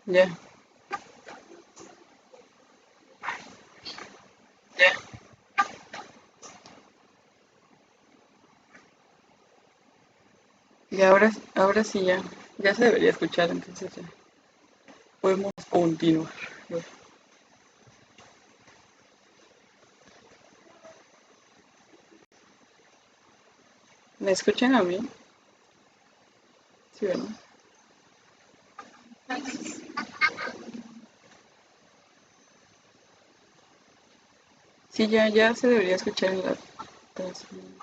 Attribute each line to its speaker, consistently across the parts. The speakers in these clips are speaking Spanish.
Speaker 1: Ya, ya. Y ahora sí ya se debería escuchar, entonces ya podemos continuar. ¿Me escuchan a mí? Sí, ¿verdad? Sí, ya se debería escuchar en la transmisión.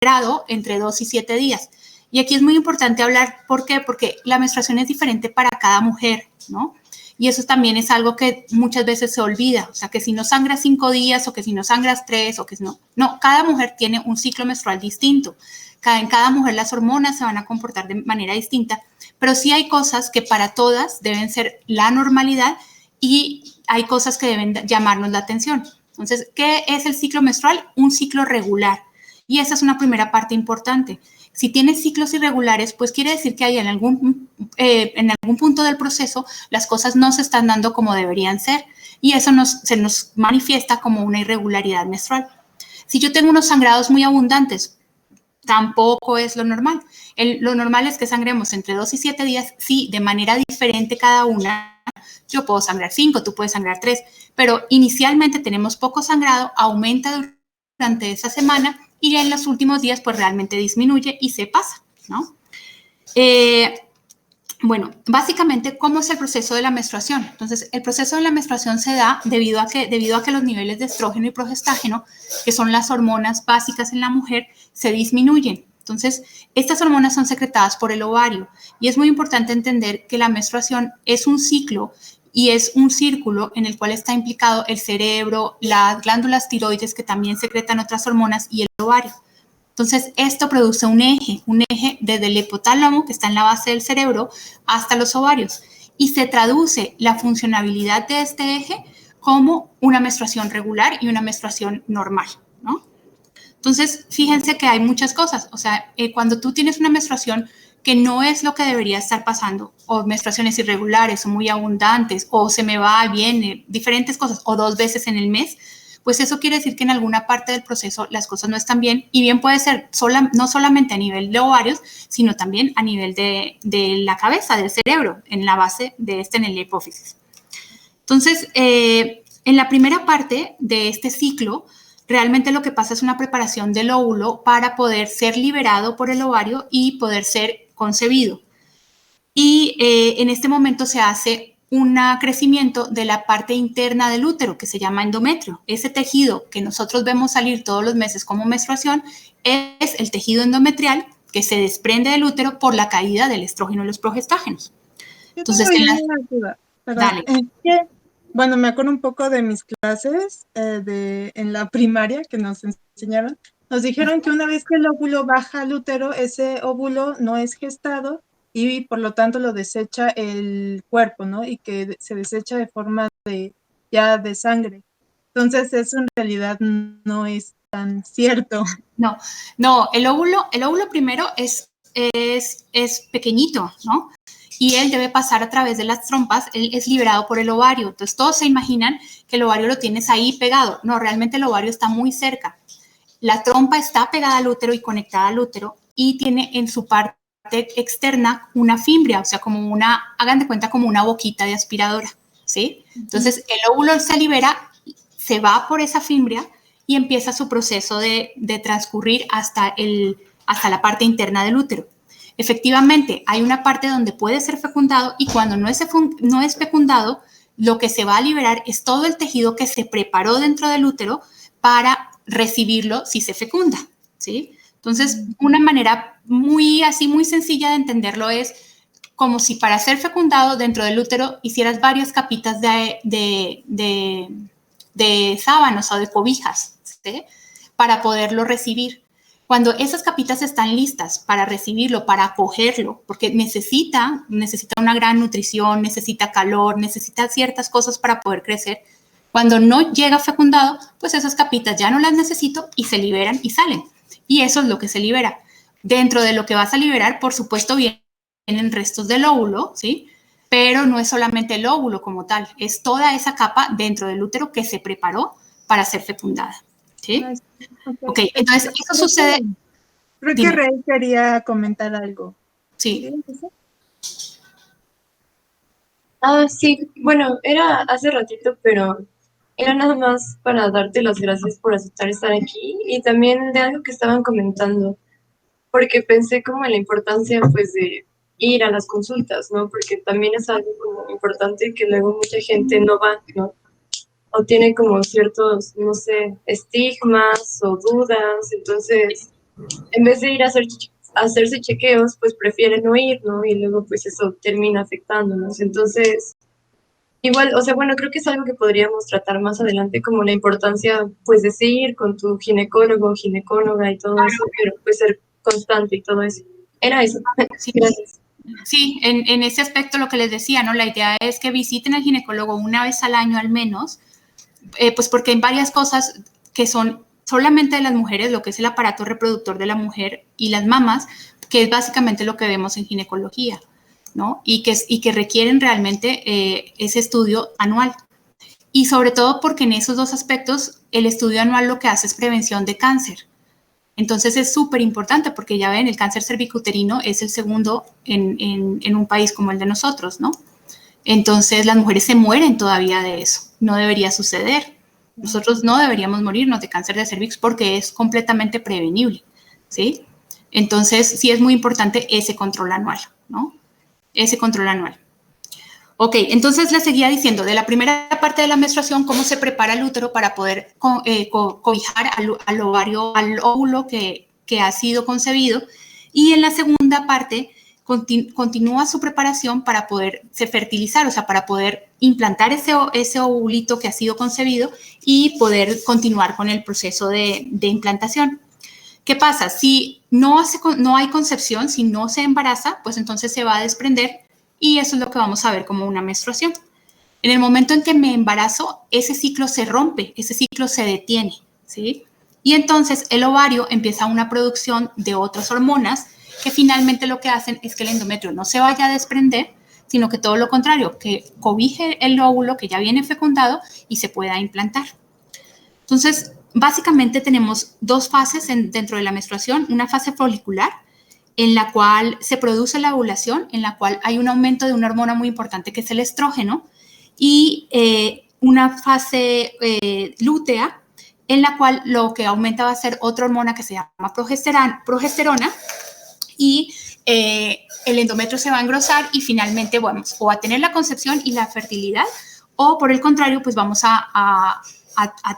Speaker 2: grado entre 2 y 7 días. Y aquí es muy importante hablar, ¿por qué? Porque la menstruación es diferente para cada mujer, ¿no? Y eso también es algo que muchas veces se olvida, o sea, que si no sangras 5 días o que si no sangras 3 o que no, cada mujer tiene un ciclo menstrual distinto. En cada mujer las hormonas se van a comportar de manera distinta, pero sí hay cosas que para todas deben ser la normalidad y hay cosas que deben llamarnos la atención. Entonces, ¿qué es el ciclo menstrual? Un ciclo regular. Y esa es una primera parte importante. Si tienes ciclos irregulares, pues quiere decir que hay en algún punto del proceso las cosas no se están dando como deberían ser y eso se nos manifiesta como una irregularidad menstrual. Si yo tengo unos sangrados muy abundantes, tampoco es lo normal. Lo normal es que sangremos entre 2 y 7 días, sí, de manera diferente cada una. Yo puedo sangrar 5, tú puedes sangrar 3, pero inicialmente tenemos poco sangrado, aumenta durante esa semana y en los últimos días pues realmente disminuye y se pasa, ¿no? Bueno, básicamente, ¿cómo es el proceso de la menstruación? Entonces, el proceso de la menstruación se da debido a que los niveles de estrógeno y progestágeno, que son las hormonas básicas en la mujer, se disminuyen. Entonces, estas hormonas son secretadas por el ovario y es muy importante entender que la menstruación es un ciclo y es un círculo en el cual está implicado el cerebro, las glándulas tiroides que también secretan otras hormonas y el ovario. Entonces, esto produce un eje desde el hipotálamo, que está en la base del cerebro, hasta los ovarios. Y se traduce la funcionalidad de este eje como una menstruación regular y una menstruación normal, ¿no? Entonces, fíjense que hay muchas cosas. O sea, cuando tú tienes una menstruación que no es lo que debería estar pasando, o menstruaciones irregulares o muy abundantes, o se me va, viene, diferentes cosas, o 2 veces en el mes, pues eso quiere decir que en alguna parte del proceso las cosas no están bien, y bien puede ser no solamente a nivel de ovarios, sino también a nivel de la cabeza, del cerebro, en la base de en la hipófisis. Entonces, en la primera parte de este ciclo, realmente lo que pasa es una preparación del óvulo para poder ser liberado por el ovario y poder ser concebido. Y en este momento se hace un crecimiento de la parte interna del útero, que se llama endometrio. Ese tejido que nosotros vemos salir todos los meses como menstruación es el tejido endometrial que se desprende del útero por la caída del estrógeno y los progestágenos.
Speaker 3: Entonces, una duda.
Speaker 2: Dale.
Speaker 3: Bueno, me acuerdo un poco de mis clases en la primaria que nos enseñaron. Nos dijeron que una vez que el óvulo baja al útero, ese óvulo no es gestado y por lo tanto lo desecha el cuerpo, ¿no? Y que se desecha de forma ya de sangre. Entonces, eso en realidad no es tan cierto.
Speaker 2: No, el óvulo primero es pequeñito, ¿no? Y él debe pasar a través de las trompas, él es liberado por el ovario. Entonces todos se imaginan que el ovario lo tienes ahí pegado. No, realmente el ovario está muy cerca. La trompa está pegada al útero y conectada al útero y tiene en su parte externa una fimbria, o sea, hagan de cuenta como una boquita de aspiradora, ¿sí? Entonces el óvulo se libera, se va por esa fimbria y empieza su proceso de transcurrir hasta la parte interna del útero. Efectivamente, hay una parte donde puede ser fecundado y cuando no es fecundado, lo que se va a liberar es todo el tejido que se preparó dentro del útero para recibirlo si se fecunda, ¿sí? Entonces, una manera muy sencilla de entenderlo es como si para ser fecundado dentro del útero hicieras varias capitas de sábanos o de cobijas, ¿sí? Para poderlo recibir. Cuando esas capitas están listas para recibirlo, para acogerlo, porque necesita una gran nutrición, necesita calor, necesita ciertas cosas para poder crecer. Cuando no llega fecundado, pues esas capitas ya no las necesito y se liberan y salen. Y eso es lo que se libera. Dentro de lo que vas a liberar, por supuesto, vienen restos del óvulo, ¿sí? Pero no es solamente el óvulo como tal, es toda esa capa dentro del útero que se preparó para ser fecundada. ¿Sí? Ok, entonces eso sucede.
Speaker 3: Creo que Rey quería comentar algo.
Speaker 2: Sí.
Speaker 4: Sí, bueno, era hace ratito, pero era nada más para darte las gracias por aceptar estar aquí y también de algo que estaban comentando, porque pensé como en la importancia pues de ir a las consultas, ¿no? Porque también es algo como importante que luego mucha gente no va, ¿no? O tiene como ciertos, no sé, estigmas o dudas, entonces en vez de ir a hacerse chequeos, pues prefieren no ir, ¿no? Y luego pues eso termina afectándonos. Entonces, igual, o sea, bueno, creo que es algo que podríamos tratar más adelante, como la importancia pues de seguir con tu ginecólogo, ginecóloga y todo eso, pero pues ser constante y todo eso. Era eso.
Speaker 2: Sí.
Speaker 4: Gracias.
Speaker 2: Sí, en ese aspecto lo que les decía, ¿no? La idea es que visiten al ginecólogo una vez al año al menos, pues porque hay varias cosas que son solamente de las mujeres, lo que es el aparato reproductor de la mujer y las mamas, que es básicamente lo que vemos en ginecología, ¿no? Y que requieren realmente ese estudio anual. Y sobre todo porque en esos dos aspectos el estudio anual lo que hace es prevención de cáncer. Entonces es súper importante porque ya ven, el cáncer cervicuterino es el segundo en un país como el de nosotros, ¿no? Entonces las mujeres se mueren todavía de eso. No debería suceder. Nosotros no deberíamos morirnos de cáncer de cervix porque es completamente prevenible, ¿sí? Entonces sí es muy importante ese control anual, ¿no? Ese control anual. Ok, entonces les seguía diciendo, de la primera parte de la menstruación, cómo se prepara el útero para poder cobijar al ovario, al óvulo que ha sido concebido. Y en la segunda parte, continúa su preparación para poderse fertilizar, o sea, para poder implantar ese ovulito que ha sido concebido y poder continuar con el proceso de implantación. ¿Qué pasa? Si no hay concepción, si no se embaraza, pues entonces se va a desprender y eso es lo que vamos a ver como una menstruación. En el momento en que me embarazo, ese ciclo se rompe, ese ciclo se detiene, ¿sí? Y entonces el ovario empieza una producción de otras hormonas que finalmente lo que hacen es que el endometrio no se vaya a desprender, sino que todo lo contrario, que cobije el óvulo que ya viene fecundado y se pueda implantar. Entonces, básicamente tenemos dos fases dentro de la menstruación, una fase folicular, en la cual se produce la ovulación, en la cual hay un aumento de una hormona muy importante que es el estrógeno, y una fase lútea, en la cual lo que aumenta va a ser otra hormona que se llama progesterona, y el endometrio se va a engrosar y finalmente vamos o a tener la concepción y la fertilidad, o por el contrario, pues vamos a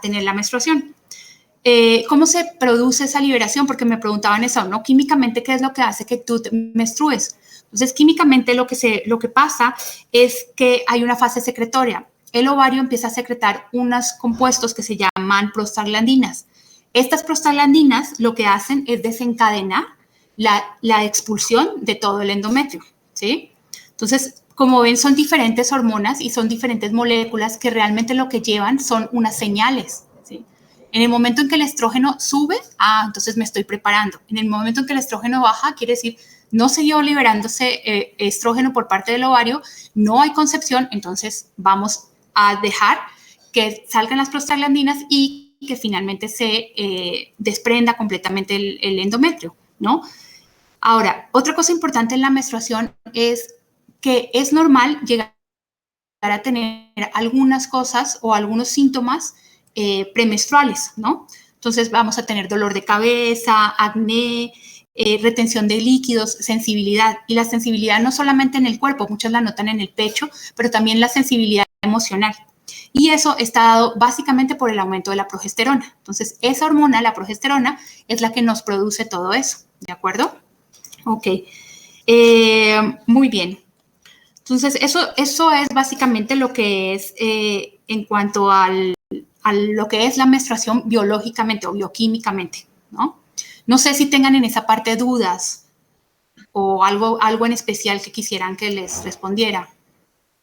Speaker 2: tener la menstruación. ¿Cómo se produce esa liberación? Porque me preguntaban eso, ¿no? Químicamente, ¿qué es lo que hace que tú te menstrues? Entonces, químicamente lo que pasa es que hay una fase secretoria. El ovario empieza a secretar unos compuestos que se llaman prostaglandinas. Estas prostaglandinas lo que hacen es desencadenar la expulsión de todo el endometrio, ¿sí? Entonces, como ven, son diferentes hormonas y son diferentes moléculas que realmente lo que llevan son unas señales, ¿sí? En el momento en que el estrógeno sube, entonces me estoy preparando. En el momento en que el estrógeno baja, quiere decir, no siguió liberándose estrógeno por parte del ovario, no hay concepción, entonces vamos a dejar que salgan las prostaglandinas y que finalmente se desprenda completamente el endometrio, ¿no? Ahora, otra cosa importante en la menstruación es que es normal llegar a tener algunas cosas o algunos síntomas premenstruales, ¿no? Entonces vamos a tener dolor de cabeza, acné, retención de líquidos, sensibilidad. Y la sensibilidad no solamente en el cuerpo, muchos la notan en el pecho, pero también la sensibilidad emocional. Y eso está dado básicamente por el aumento de la progesterona. Entonces, esa hormona, la progesterona, es la que nos produce todo eso, ¿de acuerdo? Ok, muy bien. Entonces, eso es básicamente lo que es en cuanto a lo que es la menstruación biológicamente o bioquímicamente, ¿no? No sé si tengan en esa parte dudas o algo en especial que quisieran que les respondiera.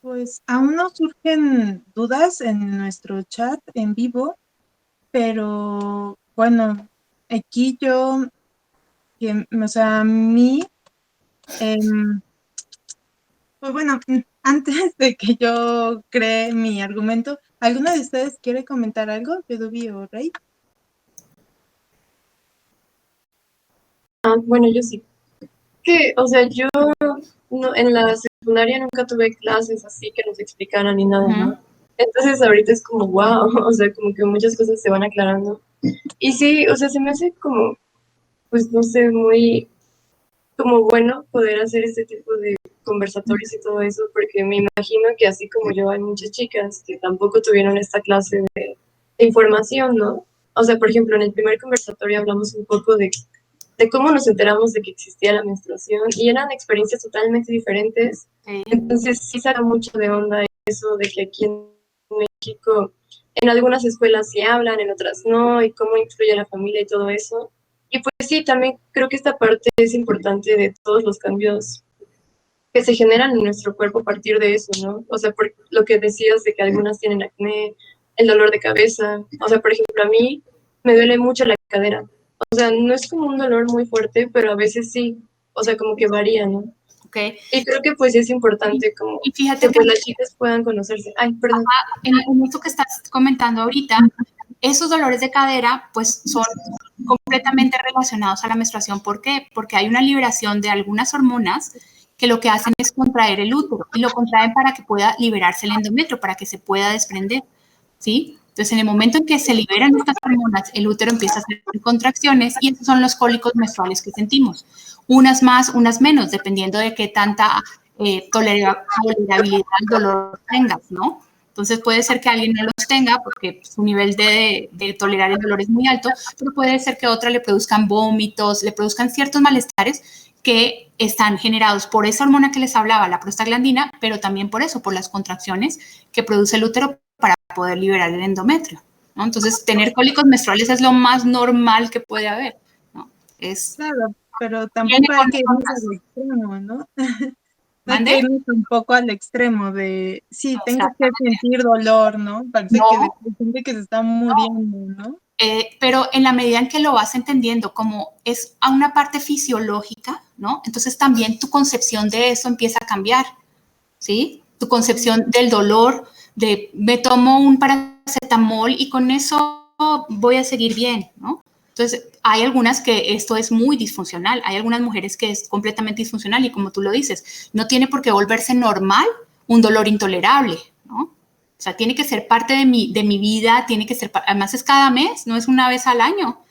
Speaker 3: Pues aún no surgen dudas en nuestro chat en vivo, pero bueno, aquí yo, o sea, a mí, pues bueno, antes de que yo cree mi argumento, ¿alguno de ustedes quiere comentar algo, Yodubi o Rey?
Speaker 4: Bueno, yo sí. O sea, yo no, en la secundaria nunca tuve clases así que nos explicaran ni nada, ¿no? Entonces ahorita es como, wow, o sea, como que muchas cosas se van aclarando. Y sí, o sea, se me hace como, pues no sé, muy como bueno poder hacer este tipo de conversatorios y todo eso, porque me imagino que así como yo hay muchas chicas que tampoco tuvieron esta clase de información, ¿no? O sea, por ejemplo, en el primer conversatorio hablamos un poco de cómo nos enteramos de que existía la menstruación y eran experiencias totalmente diferentes. Entonces sí saca mucho de onda eso de que aquí en México en algunas escuelas sí hablan, en otras no, y cómo influye la familia y todo eso. Y pues sí, también creo que esta parte es importante de todos los cambios que se generan en nuestro cuerpo a partir de eso, ¿no? O sea, por lo que decías de que algunas tienen acné, el dolor de cabeza. O sea, por ejemplo, a mí me duele mucho la cadera. O sea, no es como un dolor muy fuerte, pero a veces sí. O sea, como que varía, ¿no?
Speaker 2: Okay.
Speaker 4: Y creo que pues es importante como
Speaker 2: y fíjate
Speaker 4: que pues las chicas puedan conocerse. Ay, perdón.
Speaker 2: En esto que estás comentando ahorita, esos dolores de cadera pues son completamente relacionados a la menstruación. ¿Por qué? Porque hay una liberación de algunas hormonas que lo que hacen es contraer el útero y lo contraen para que pueda liberarse el endometrio, para que se pueda desprender, ¿sí? Entonces, en el momento en que se liberan estas hormonas, el útero empieza a hacer contracciones y esos son los cólicos menstruales que sentimos. Unas más, unas menos, dependiendo de qué tanta tolerabilidad al dolor tengas, ¿no? Entonces puede ser que alguien no los tenga porque su nivel de tolerar el dolor es muy alto, pero puede ser que a otra le produzcan vómitos, le produzcan ciertos malestares que están generados por esa hormona que les hablaba, la prostaglandina, pero también por eso, por las contracciones que produce el útero para poder liberar el endometrio, ¿no? Entonces, tener cólicos menstruales es lo más normal que puede haber, ¿no?
Speaker 3: Claro, pero
Speaker 2: Viene
Speaker 3: tampoco hay
Speaker 2: con
Speaker 3: que irnos
Speaker 2: notas.
Speaker 3: al extremo, ¿no? No hay que
Speaker 2: ¿Mande?
Speaker 3: irnos un poco al extremo de, sí, tengo que
Speaker 2: Exactamente.
Speaker 3: sentir dolor, ¿no? Parece que
Speaker 2: No,
Speaker 3: hay gente que se está muriendo, ¿no?
Speaker 2: pero en la medida en que lo vas entendiendo, como es a una parte fisiológica, ¿no? Entonces también tu concepción de eso empieza a cambiar, ¿sí? Tu concepción del dolor, de me tomo un paracetamol y con eso voy a seguir bien, ¿no? Entonces, hay algunas que esto es muy disfuncional, hay algunas mujeres que es completamente disfuncional y como tú lo dices, no tiene por qué volverse normal un dolor intolerable, ¿no? O sea, tiene que ser parte de mi vida, tiene que ser, además es cada mes, no es una vez al año,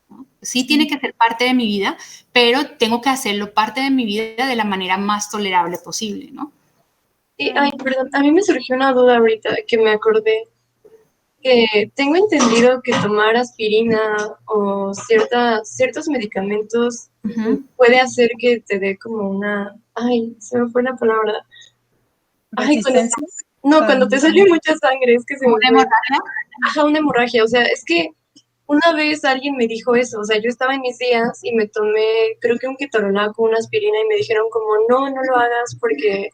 Speaker 2: ¿no? Sí tiene que ser parte de mi vida, pero tengo que hacerlo parte de mi vida de la manera más tolerable posible, ¿no?
Speaker 4: Y, ay, perdón, a mí me surgió una duda ahorita que me acordé que tengo entendido que tomar aspirina o ciertos medicamentos
Speaker 2: Ujú.
Speaker 4: puede hacer que te dé como una, ay, se me fue la palabra. Ay,
Speaker 3: Resistencia.
Speaker 4: cuando te sale mucha sangre, es que se
Speaker 2: Como
Speaker 4: me
Speaker 2: una
Speaker 4: fue.
Speaker 2: hemorragia.
Speaker 4: Ajá, una hemorragia, o sea, es que una vez alguien me dijo eso, o sea, yo estaba en mis días y me tomé, creo que un ketorolaco, una aspirina y me dijeron como, no, no lo hagas porque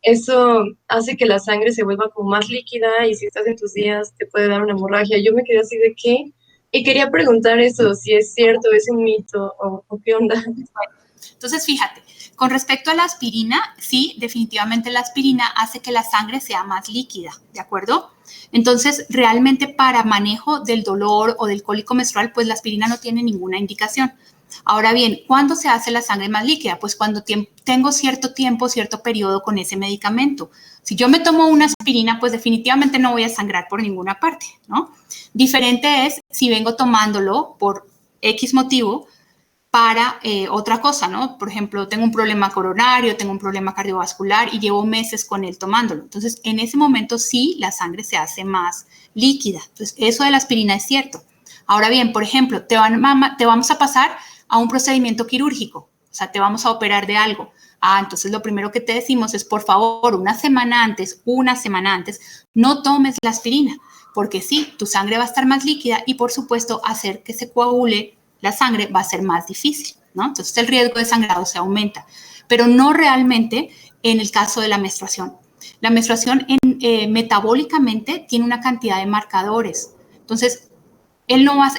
Speaker 4: eso hace que la sangre se vuelva como más líquida y si estás en tus días te puede dar una hemorragia. Yo me quedé así de qué y quería preguntar eso, si es cierto, es un mito o qué onda.
Speaker 2: Entonces, fíjate, con respecto a la aspirina, sí, definitivamente la aspirina hace que la sangre sea más líquida, ¿de acuerdo? Entonces, realmente para manejo del dolor o del cólico menstrual, pues la aspirina no tiene ninguna indicación. Ahora bien, ¿cuándo se hace la sangre más líquida? Pues cuando tengo cierto tiempo, cierto periodo con ese medicamento. Si yo me tomo una aspirina, pues definitivamente no voy a sangrar por ninguna parte, ¿no? Diferente es si vengo tomándolo por X motivo para otra cosa, ¿no? Por ejemplo, tengo un problema coronario, tengo un problema cardiovascular y llevo meses con él tomándolo. Entonces, en ese momento sí, la sangre se hace más líquida. Entonces, eso de la aspirina es cierto. Ahora bien, por ejemplo, te vamos a pasar a un procedimiento quirúrgico, o sea, te vamos a operar de algo. Entonces lo primero que te decimos es, por favor, una semana antes, no tomes la aspirina, porque sí, tu sangre va a estar más líquida y, por supuesto, hacer que se coagule la sangre va a ser más difícil, ¿no? Entonces el riesgo de sangrado se aumenta, pero no realmente en el caso de la menstruación. La menstruación metabólicamente tiene una cantidad de marcadores. Entonces,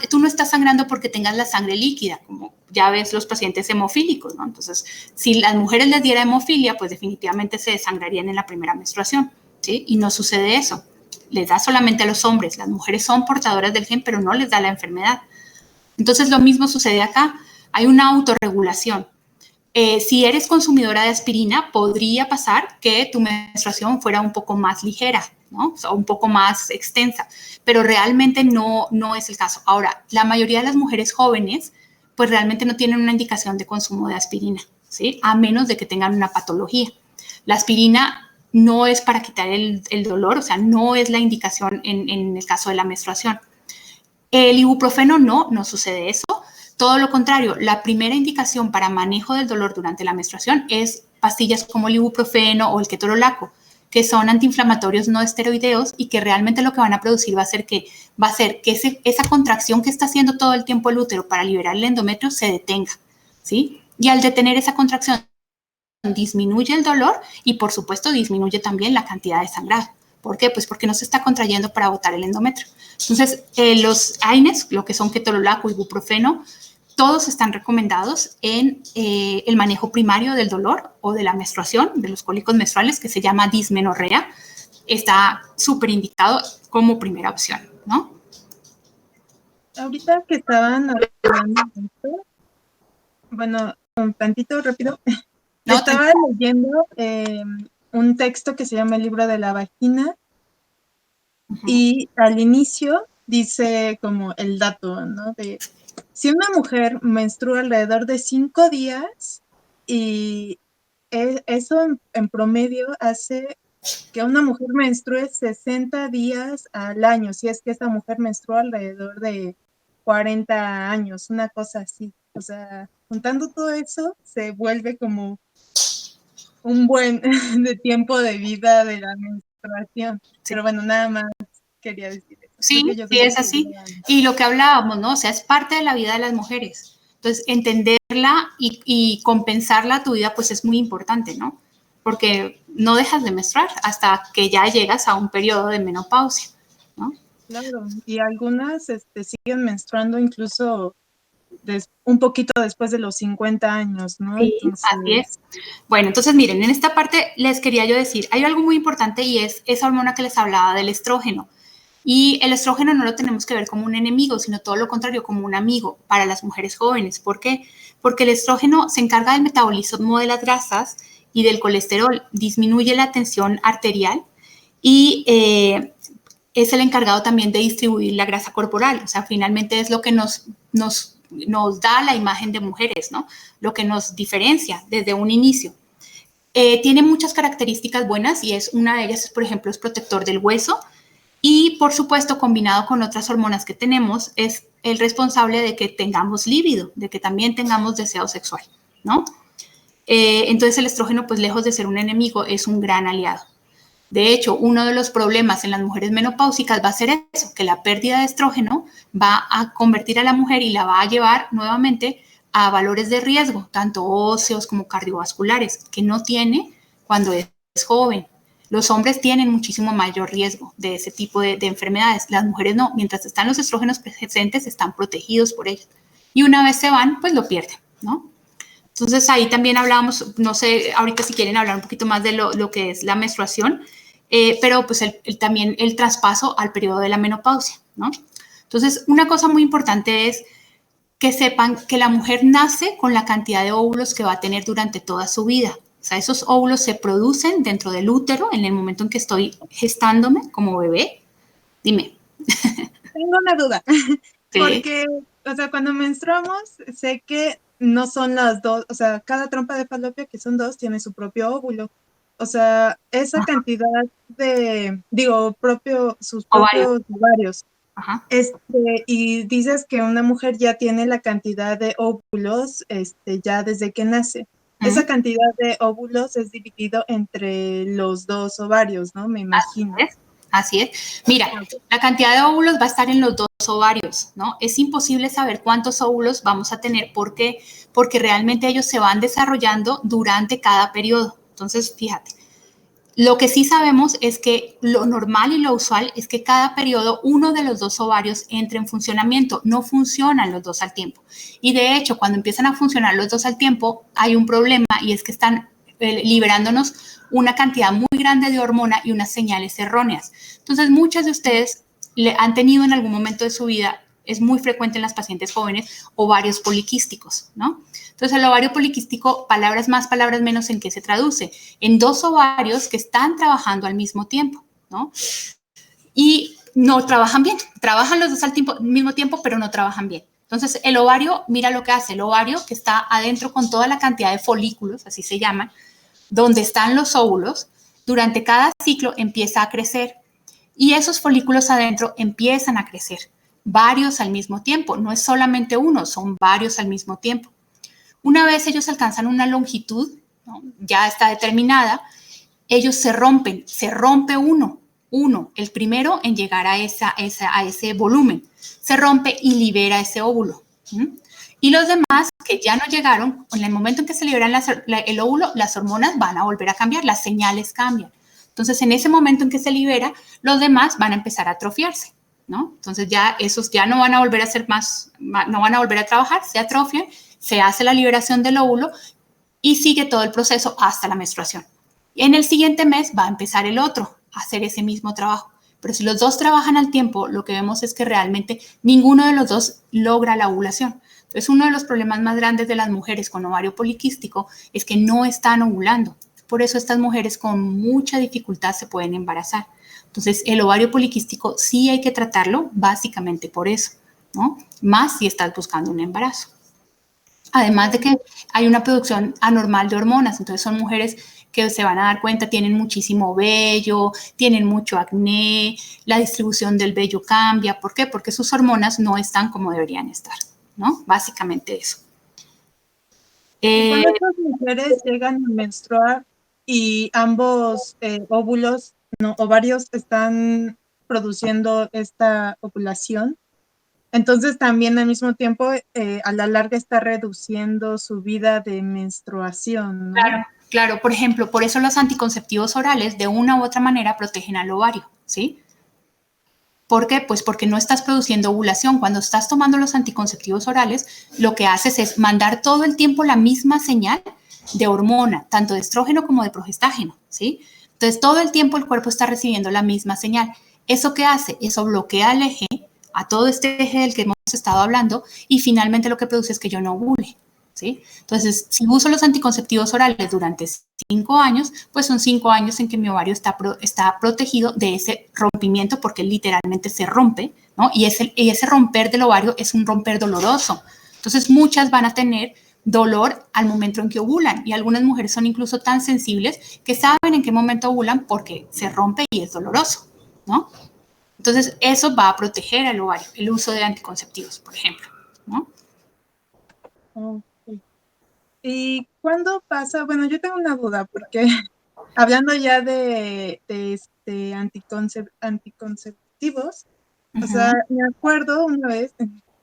Speaker 2: tú no estás sangrando porque tengas la sangre líquida, como ya ves los pacientes hemofílicos, ¿no? Entonces, si las mujeres les diera hemofilia, pues definitivamente se desangrarían en la primera menstruación, ¿sí? Y no sucede eso. Les da solamente a los hombres. Las mujeres son portadoras del gen, pero no les da la enfermedad. Entonces, lo mismo sucede acá. Hay una autorregulación. Si eres consumidora de aspirina, podría pasar que tu menstruación fuera un poco más ligera, ¿no? O sea, un poco más extensa, pero realmente no es el caso. Ahora, la mayoría de las mujeres jóvenes, pues realmente no tienen una indicación de consumo de aspirina, ¿sí? A menos de que tengan una patología. La aspirina no es para quitar el dolor, o sea, no es la indicación en el caso de la menstruación. El ibuprofeno no sucede eso. Todo lo contrario, la primera indicación para manejo del dolor durante la menstruación es pastillas como el ibuprofeno o el ketorolaco, que son antiinflamatorios no esteroideos y que realmente lo que van a producir va a ser que esa contracción que está haciendo todo el tiempo el útero para liberar el endometrio se detenga, ¿sí? Y al detener esa contracción disminuye el dolor y por supuesto disminuye también la cantidad de sangrado. ¿Por qué? Pues porque no se está contrayendo para botar el endometrio. Entonces, los AINES, lo que son ketorolaco, ibuprofeno, todos están recomendados en el manejo primario del dolor o de la menstruación, de los cólicos menstruales, que se llama dismenorrea. Está súper indicado como primera opción, ¿no?
Speaker 3: Ahorita que estaban hablando de esto, bueno, un tantito rápido,
Speaker 2: No,
Speaker 3: estaba leyendo un texto que se llama El libro de la vagina y al inicio dice como el dato, ¿no? De si una mujer menstrua alrededor de 5 días y eso en promedio hace que una mujer menstrue 60 días al año, si es que esa mujer menstrua alrededor de 40 años, una cosa así. O sea, juntando todo eso, se vuelve como un buen de tiempo de vida de la menstruación.
Speaker 2: sí.
Speaker 3: Pero bueno, nada más quería decir eso. Creo que
Speaker 2: Sí,
Speaker 3: yo
Speaker 2: sí,
Speaker 3: creo
Speaker 2: es
Speaker 3: que
Speaker 2: así. Y lo que hablábamos, ¿no? O sea, es parte de la vida de las mujeres. Entonces, entenderla y compensarla a tu vida, pues es muy importante, ¿no? Porque no dejas de menstruar hasta que ya llegas a un periodo de menopausia, ¿no?
Speaker 3: Claro, y algunas siguen menstruando incluso un poquito después de los 50 años, ¿no?
Speaker 2: Sí, así es. Bueno, entonces miren, en esta parte les quería yo decir, hay algo muy importante y es esa hormona que les hablaba del estrógeno. Y el estrógeno no lo tenemos que ver como un enemigo, sino todo lo contrario, como un amigo para las mujeres jóvenes. ¿Por qué? Porque el estrógeno se encarga del metabolismo de las grasas y del colesterol, disminuye la tensión arterial y es el encargado también de distribuir la grasa corporal. O sea, finalmente es lo que nos da la imagen de mujeres, ¿no? Lo que nos diferencia desde un inicio. Tiene muchas características buenas y una de ellas, por ejemplo, es protector del hueso y, por supuesto, combinado con otras hormonas que tenemos, es el responsable de que tengamos líbido, de que también tengamos deseo sexual, ¿no? Entonces el estrógeno, pues lejos de ser un enemigo, es un gran aliado. De hecho, uno de los problemas en las mujeres menopáusicas va a ser eso, que la pérdida de estrógeno va a convertir a la mujer y la va a llevar nuevamente a valores de riesgo, tanto óseos como cardiovasculares, que no tiene cuando es joven. Los hombres tienen muchísimo mayor riesgo de ese tipo de enfermedades. Las mujeres no, mientras están los estrógenos presentes, están protegidos por ellos. Y una vez se van, pues lo pierden, ¿no? Entonces ahí también hablábamos, no sé, ahorita si quieren hablar un poquito más de lo que es la menstruación, pero pues también el traspaso al periodo de la menopausia, ¿no? Entonces, una cosa muy importante es que sepan que la mujer nace con la cantidad de óvulos que va a tener durante toda su vida. O sea, esos óvulos se producen dentro del útero en el momento en que estoy gestándome como bebé. Dime.
Speaker 3: Tengo una duda,
Speaker 2: Sí.
Speaker 3: porque, o sea, cuando menstruamos, sé que no son las dos, o sea, cada trompa de falopio, que son dos, tiene su propio óvulo. O sea, esa cantidad sus propios ovarios.
Speaker 2: Ajá.
Speaker 3: Y dices que una mujer ya tiene la cantidad de óvulos, ya desde que nace. Esa cantidad de óvulos es dividido entre los dos ovarios, ¿no? Me imagino.
Speaker 2: Así es. Mira, la cantidad de óvulos va a estar en los dos ovarios, ¿no? Es imposible saber cuántos óvulos vamos a tener. ¿Por qué? Porque realmente ellos se van desarrollando durante cada periodo. Entonces, fíjate, lo que sí sabemos es que lo normal y lo usual es que cada periodo uno de los dos ovarios entre en funcionamiento. No funcionan los dos al tiempo. Y de hecho, cuando empiezan a funcionar los dos al tiempo, hay un problema y es que están liberándonos una cantidad muy grande de hormona y unas señales erróneas. Entonces, muchas de ustedes han tenido en algún momento de su vida, es muy frecuente en las pacientes jóvenes, ovarios poliquísticos, ¿no? Entonces, el ovario poliquístico, palabras más, palabras menos, ¿en qué se traduce? En dos ovarios que están trabajando al mismo tiempo, ¿no? Y no trabajan bien, trabajan los dos al mismo tiempo, pero no trabajan bien. Entonces, el ovario, mira lo que hace, el ovario que está adentro con toda la cantidad de folículos, así se llaman, donde están los óvulos, durante cada ciclo empieza a crecer y esos folículos adentro empiezan a crecer, varios al mismo tiempo, no es solamente uno, son varios al mismo tiempo. Una vez ellos alcanzan una longitud, ¿no? Ya está determinada, ellos se rompe uno, el primero en llegar a ese volumen, se rompe y libera ese óvulo. Y los demás que ya no llegaron, en el momento en que se liberan el óvulo, las hormonas van a volver a cambiar, las señales cambian. Entonces, en ese momento en que se libera, los demás van a empezar a atrofiarse, ¿no? Entonces, ya esos ya no van a volver a ser no van a volver a trabajar, se atrofian, se hace la liberación del óvulo y sigue todo el proceso hasta la menstruación. Y en el siguiente mes va a empezar el otro a hacer ese mismo trabajo. Pero si los dos trabajan al tiempo, lo que vemos es que realmente ninguno de los dos logra la ovulación. Entonces, uno de los problemas más grandes de las mujeres con ovario poliquístico es que no están ovulando. Por eso estas mujeres con mucha dificultad se pueden embarazar. Entonces, el ovario poliquístico sí hay que tratarlo básicamente por eso, ¿no? Más si estás buscando un embarazo. Además de que hay una producción anormal de hormonas, entonces son mujeres que se van a dar cuenta, tienen muchísimo vello, tienen mucho acné, la distribución del vello cambia. ¿Por qué? Porque sus hormonas no están como deberían estar, ¿no? Básicamente eso.
Speaker 3: Cuando estas mujeres llegan a menstruar y ambos ovarios están produciendo esta ovulación, Entonces también al mismo tiempo a la larga está reduciendo su vida de menstruación, ¿no?
Speaker 2: Claro, claro. Por ejemplo, por eso los anticonceptivos orales de una u otra manera protegen al ovario, ¿sí? ¿Por qué? Pues porque no estás produciendo ovulación. Cuando estás tomando los anticonceptivos orales, lo que haces es mandar todo el tiempo la misma señal de hormona, tanto de estrógeno como de progestágeno, ¿sí? Entonces, todo el tiempo el cuerpo está recibiendo la misma señal. ¿Eso qué hace? Eso bloquea el eje, a todo este eje del que hemos estado hablando, y finalmente lo que produce es que yo no ovule, ¿sí? Entonces, si uso los anticonceptivos orales durante 5 años, pues son 5 años en que mi ovario está protegido de ese rompimiento, porque literalmente se rompe, ¿no? Y ese romper del ovario es un romper doloroso. Entonces, muchas van a tener dolor al momento en que ovulan, y algunas mujeres son incluso tan sensibles que saben en qué momento ovulan porque se rompe y es doloroso, ¿no? Entonces, eso va a proteger al ovario, el uso de anticonceptivos, por ejemplo, ¿no?
Speaker 3: Okay. ¿Y cuándo pasa? Bueno, yo tengo una duda, porque hablando ya de anticonceptivos, o sea, me acuerdo una vez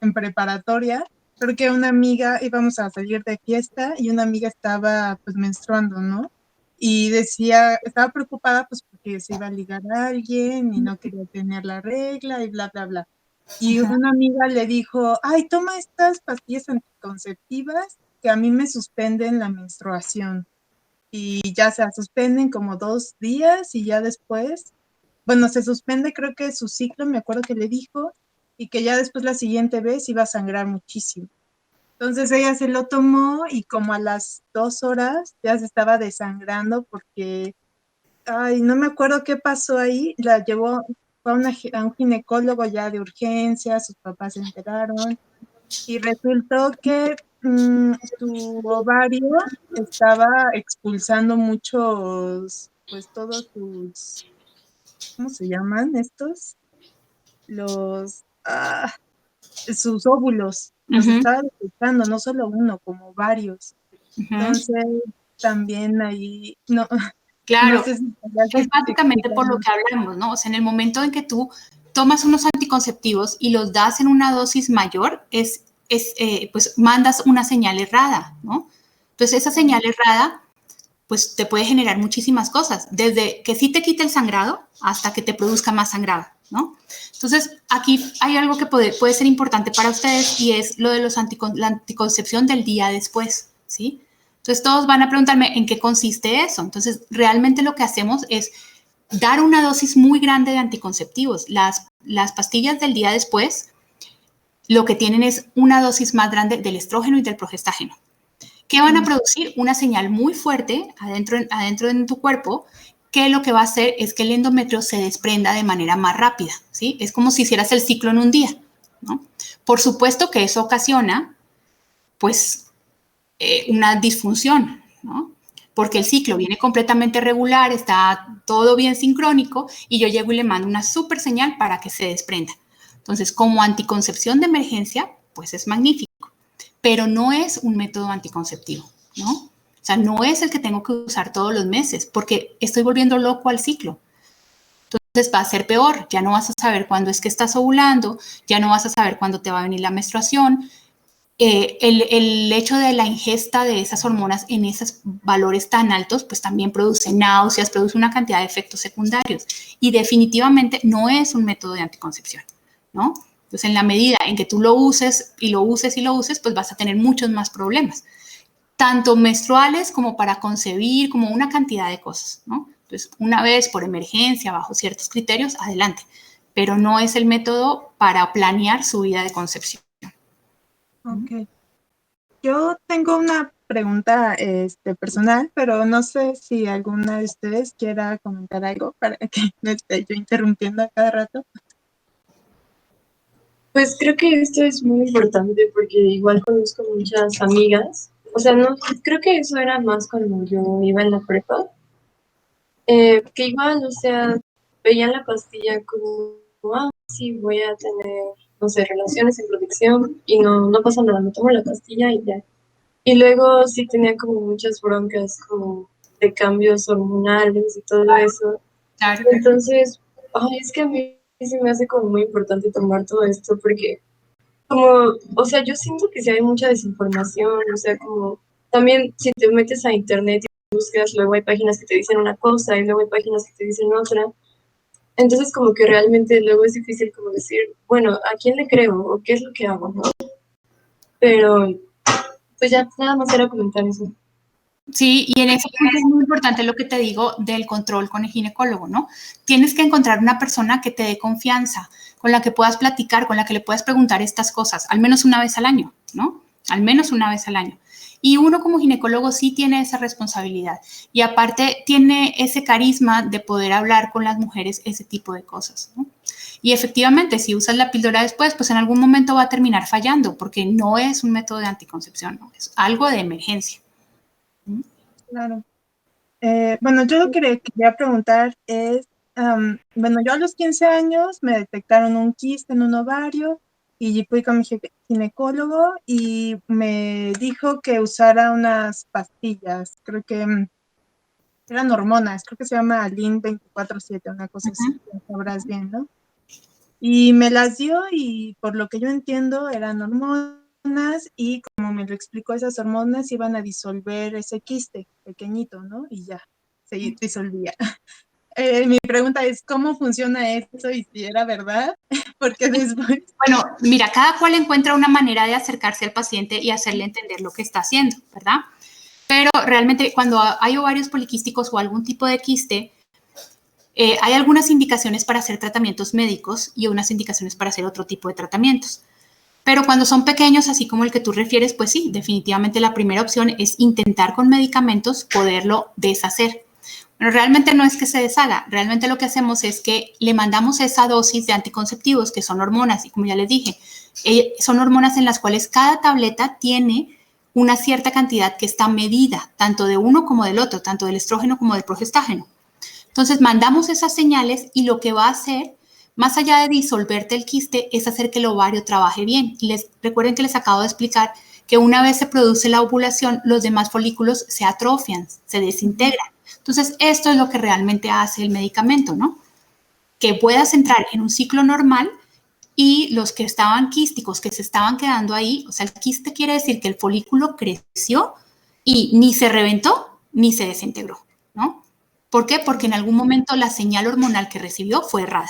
Speaker 3: en preparatoria, creo que una amiga, íbamos a salir de fiesta y una amiga estaba pues menstruando, ¿no? Y decía, estaba preocupada pues porque se iba a ligar a alguien y no quería tener la regla y bla, bla, bla. Y una amiga le dijo, ay, toma estas pastillas anticonceptivas que a mí me suspenden la menstruación. Y ya se suspenden como 2 días y ya después, bueno, se suspende creo que su ciclo, me acuerdo que le dijo, y que ya después la siguiente vez iba a sangrar muchísimo. Entonces ella se lo tomó y como a las 2 horas ya se estaba desangrando porque, ay, no me acuerdo qué pasó ahí, la llevó, fue a un ginecólogo ya de urgencia, sus papás se enteraron y resultó que su ovario estaba expulsando muchos, pues todos sus, ¿cómo se llaman estos? Los, sus óvulos, los estaba detectando, no solo uno, como varios. Entonces, también ahí, no, no
Speaker 2: Claro,
Speaker 3: sé si podrías
Speaker 2: es básicamente por lo
Speaker 3: explicarme.
Speaker 2: que hablamos, ¿no? O sea, en el momento en que tú tomas unos anticonceptivos y los das en una dosis mayor, pues mandas una señal errada, ¿no? Entonces, esa señal errada, pues te puede generar muchísimas cosas, desde que sí te quite el sangrado hasta que te produzca más sangrado, ¿no? Entonces, aquí hay algo que puede ser importante para ustedes y es lo de la anticoncepción del día después, ¿sí? Entonces, todos van a preguntarme en qué consiste eso. Entonces, realmente lo que hacemos es dar una dosis muy grande de anticonceptivos. Las pastillas del día después lo que tienen es una dosis más grande del estrógeno y del progestágeno, que van a producir una señal muy fuerte adentro de tu cuerpo, que lo que va a hacer es que el endometrio se desprenda de manera más rápida, ¿sí? Es como si hicieras el ciclo en un día, ¿no? Por supuesto que eso ocasiona, pues, una disfunción, ¿no? Porque el ciclo viene completamente regular, está todo bien sincrónico y yo llego y le mando una súper señal para que se desprenda. Entonces, como anticoncepción de emergencia, pues es magnífico, pero no es un método anticonceptivo, ¿no? O sea, no es el que tengo que usar todos los meses porque estoy volviendo loco al ciclo. Entonces va a ser peor, ya no vas a saber cuándo es que estás ovulando, ya no vas a saber cuándo te va a venir la menstruación. El hecho de la ingesta de esas hormonas en esos valores tan altos, pues también produce náuseas, produce una cantidad de efectos secundarios y definitivamente no es un método de anticoncepción, ¿no? Entonces, en la medida en que tú lo uses y lo uses y lo uses, pues vas a tener muchos más problemas, tanto menstruales como para concebir, como una cantidad de cosas, ¿no? Entonces, una vez por emergencia, bajo ciertos criterios, adelante, pero no es el método para planear su vida de concepción.
Speaker 3: Ok. Yo tengo una pregunta personal, pero no sé si alguna de ustedes quiera comentar algo para que no esté yo interrumpiendo a cada rato.
Speaker 4: Pues creo que esto es muy importante porque igual conozco muchas amigas, o sea, no, creo que eso era más cuando yo iba en la prepa, que igual, o sea, veían la pastilla como, sí, voy a tener, no sé, relaciones sin protección y no pasa nada, me tomo la pastilla y ya. Y luego sí tenía como muchas broncas como de cambios hormonales y todo eso.
Speaker 2: Claro.
Speaker 4: Entonces, ay, es que a mí se me hace como muy importante tomar todo esto porque como, o sea, yo siento que sí hay mucha desinformación, o sea, como también si te metes a internet y buscas, luego hay páginas que te dicen una cosa y luego hay páginas que te dicen otra. Entonces, como que realmente luego es difícil como decir, bueno, ¿a quién le creo o qué es lo que hago, no? Pero, pues ya, nada más era comentar eso.
Speaker 2: Sí, y en ese punto es muy importante lo que te digo del control con el ginecólogo, ¿no? Tienes que encontrar una persona que te dé confianza, con la que puedas platicar, con la que le puedas preguntar estas cosas, al menos una vez al año, ¿no? Al menos una vez al año. Y uno como ginecólogo sí tiene esa responsabilidad y aparte tiene ese carisma de poder hablar con las mujeres ese tipo de cosas, ¿no? Y efectivamente, si usas la píldora después, pues en algún momento va a terminar fallando porque no es un método de anticoncepción, ¿no? Es algo de emergencia.
Speaker 3: Claro. Bueno, yo lo que le quería preguntar es, bueno, yo a los 15 años me detectaron un quiste en un ovario y fui con mi ginecólogo y me dijo que usara unas pastillas, creo que eran hormonas, creo que se llama Alin 24/7, una cosa así, ya sabrás bien, ¿no? Y me las dio y por lo que yo entiendo eran hormonas y como me lo explicó, esas hormonas iban a disolver ese quiste pequeñito, ¿no? Y ya, se disolvía. Mi pregunta es, ¿cómo funciona esto y si era verdad? Porque después...
Speaker 2: Bueno, mira, cada cual encuentra una manera de acercarse al paciente y hacerle entender lo que está haciendo, ¿verdad? Pero realmente cuando hay ovarios poliquísticos o algún tipo de quiste, hay algunas indicaciones para hacer tratamientos médicos y unas indicaciones para hacer otro tipo de tratamientos. Pero cuando son pequeños, así como el que tú refieres, pues sí, definitivamente la primera opción es intentar con medicamentos poderlo deshacer. Pero realmente no es que se deshaga, realmente lo que hacemos es que le mandamos esa dosis de anticonceptivos, que son hormonas, y como ya les dije, son hormonas en las cuales cada tableta tiene una cierta cantidad que está medida, tanto de uno como del otro, tanto del estrógeno como del progestágeno. Entonces mandamos esas señales y lo que va a hacer, más allá de disolverte el quiste, es hacer que el ovario trabaje bien. Y recuerden que les acabo de explicar que una vez se produce la ovulación, los demás folículos se atrofian, se desintegran. Entonces, esto es lo que realmente hace el medicamento, ¿no? Que puedas entrar en un ciclo normal y los que estaban quísticos, que se estaban quedando ahí, o sea, el quiste quiere decir que el folículo creció y ni se reventó ni se desintegró, ¿no? ¿Por qué? Porque en algún momento la señal hormonal que recibió fue errada.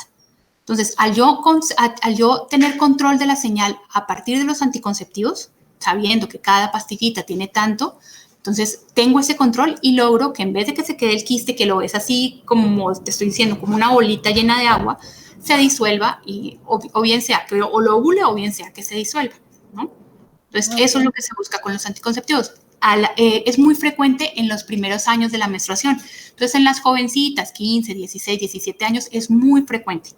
Speaker 2: Entonces, al yo tener control de la señal a partir de los anticonceptivos, sabiendo que cada pastillita tiene tanto, entonces tengo ese control y logro que en vez de que se quede el quiste, que lo ves así como te estoy diciendo, como una bolita llena de agua, se disuelva y o bien sea que o lo ovule o bien sea que se disuelva, ¿no? Entonces, eso es lo que se busca con los anticonceptivos. Es muy frecuente en los primeros años de la menstruación. Entonces, en las jovencitas, 15, 16, 17 años, es muy frecuente.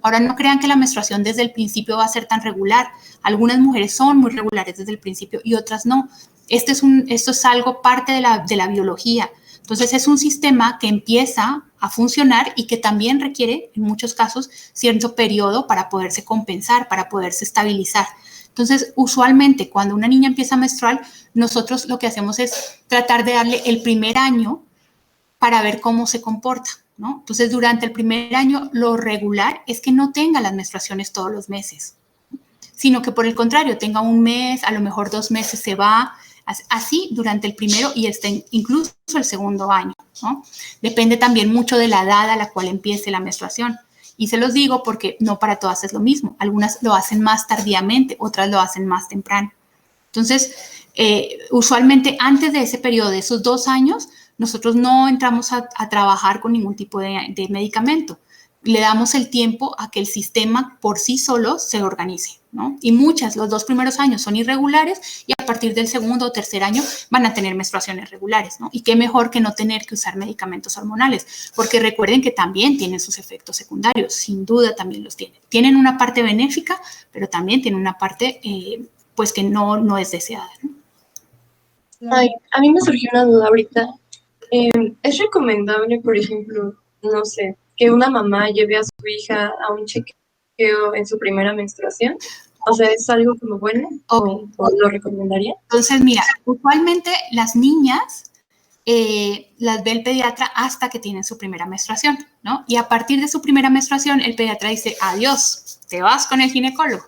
Speaker 2: Ahora, no crean que la menstruación desde el principio va a ser tan regular. Algunas mujeres son muy regulares desde el principio y otras no. Esto es algo parte de la biología. Entonces, es un sistema que empieza a funcionar y que también requiere, en muchos casos, cierto periodo para poderse compensar, para poderse estabilizar. Entonces, usualmente cuando una niña empieza a menstruar, nosotros lo que hacemos es tratar de darle el primer año para ver cómo se comporta, ¿no? Entonces, durante el primer año, lo regular es que no tenga las menstruaciones todos los meses, sino que por el contrario, tenga un mes, a lo mejor 2 meses se va, así durante el primero y incluso el segundo año, ¿no? Depende también mucho de la edad a la cual empiece la menstruación. Y se los digo porque no para todas es lo mismo. Algunas lo hacen más tardíamente, otras lo hacen más temprano. Entonces, usualmente antes de ese periodo, de esos 2 años, nosotros no entramos a trabajar con ningún tipo de medicamento. Le damos el tiempo a que el sistema por sí solo se organice, ¿no? Y los 2 primeros años son irregulares y a partir del segundo o tercer año van a tener menstruaciones regulares, ¿no? Y qué mejor que no tener que usar medicamentos hormonales, porque recuerden que también tienen sus efectos secundarios, sin duda también los tienen. Tienen una parte benéfica, pero también tienen una parte, pues que no es deseada, ¿no?
Speaker 4: Ay, a mí me surgió una duda ahorita. ¿Es recomendable, por ejemplo, no sé, que una mamá lleve a su hija a un chequeo en su primera menstruación? O sea, ¿es algo como bueno o lo recomendaría?
Speaker 2: Entonces, mira, usualmente las niñas las ve el pediatra hasta que tienen su primera menstruación, ¿no? Y a partir de su primera menstruación, el pediatra dice, adiós, te vas con el ginecólogo.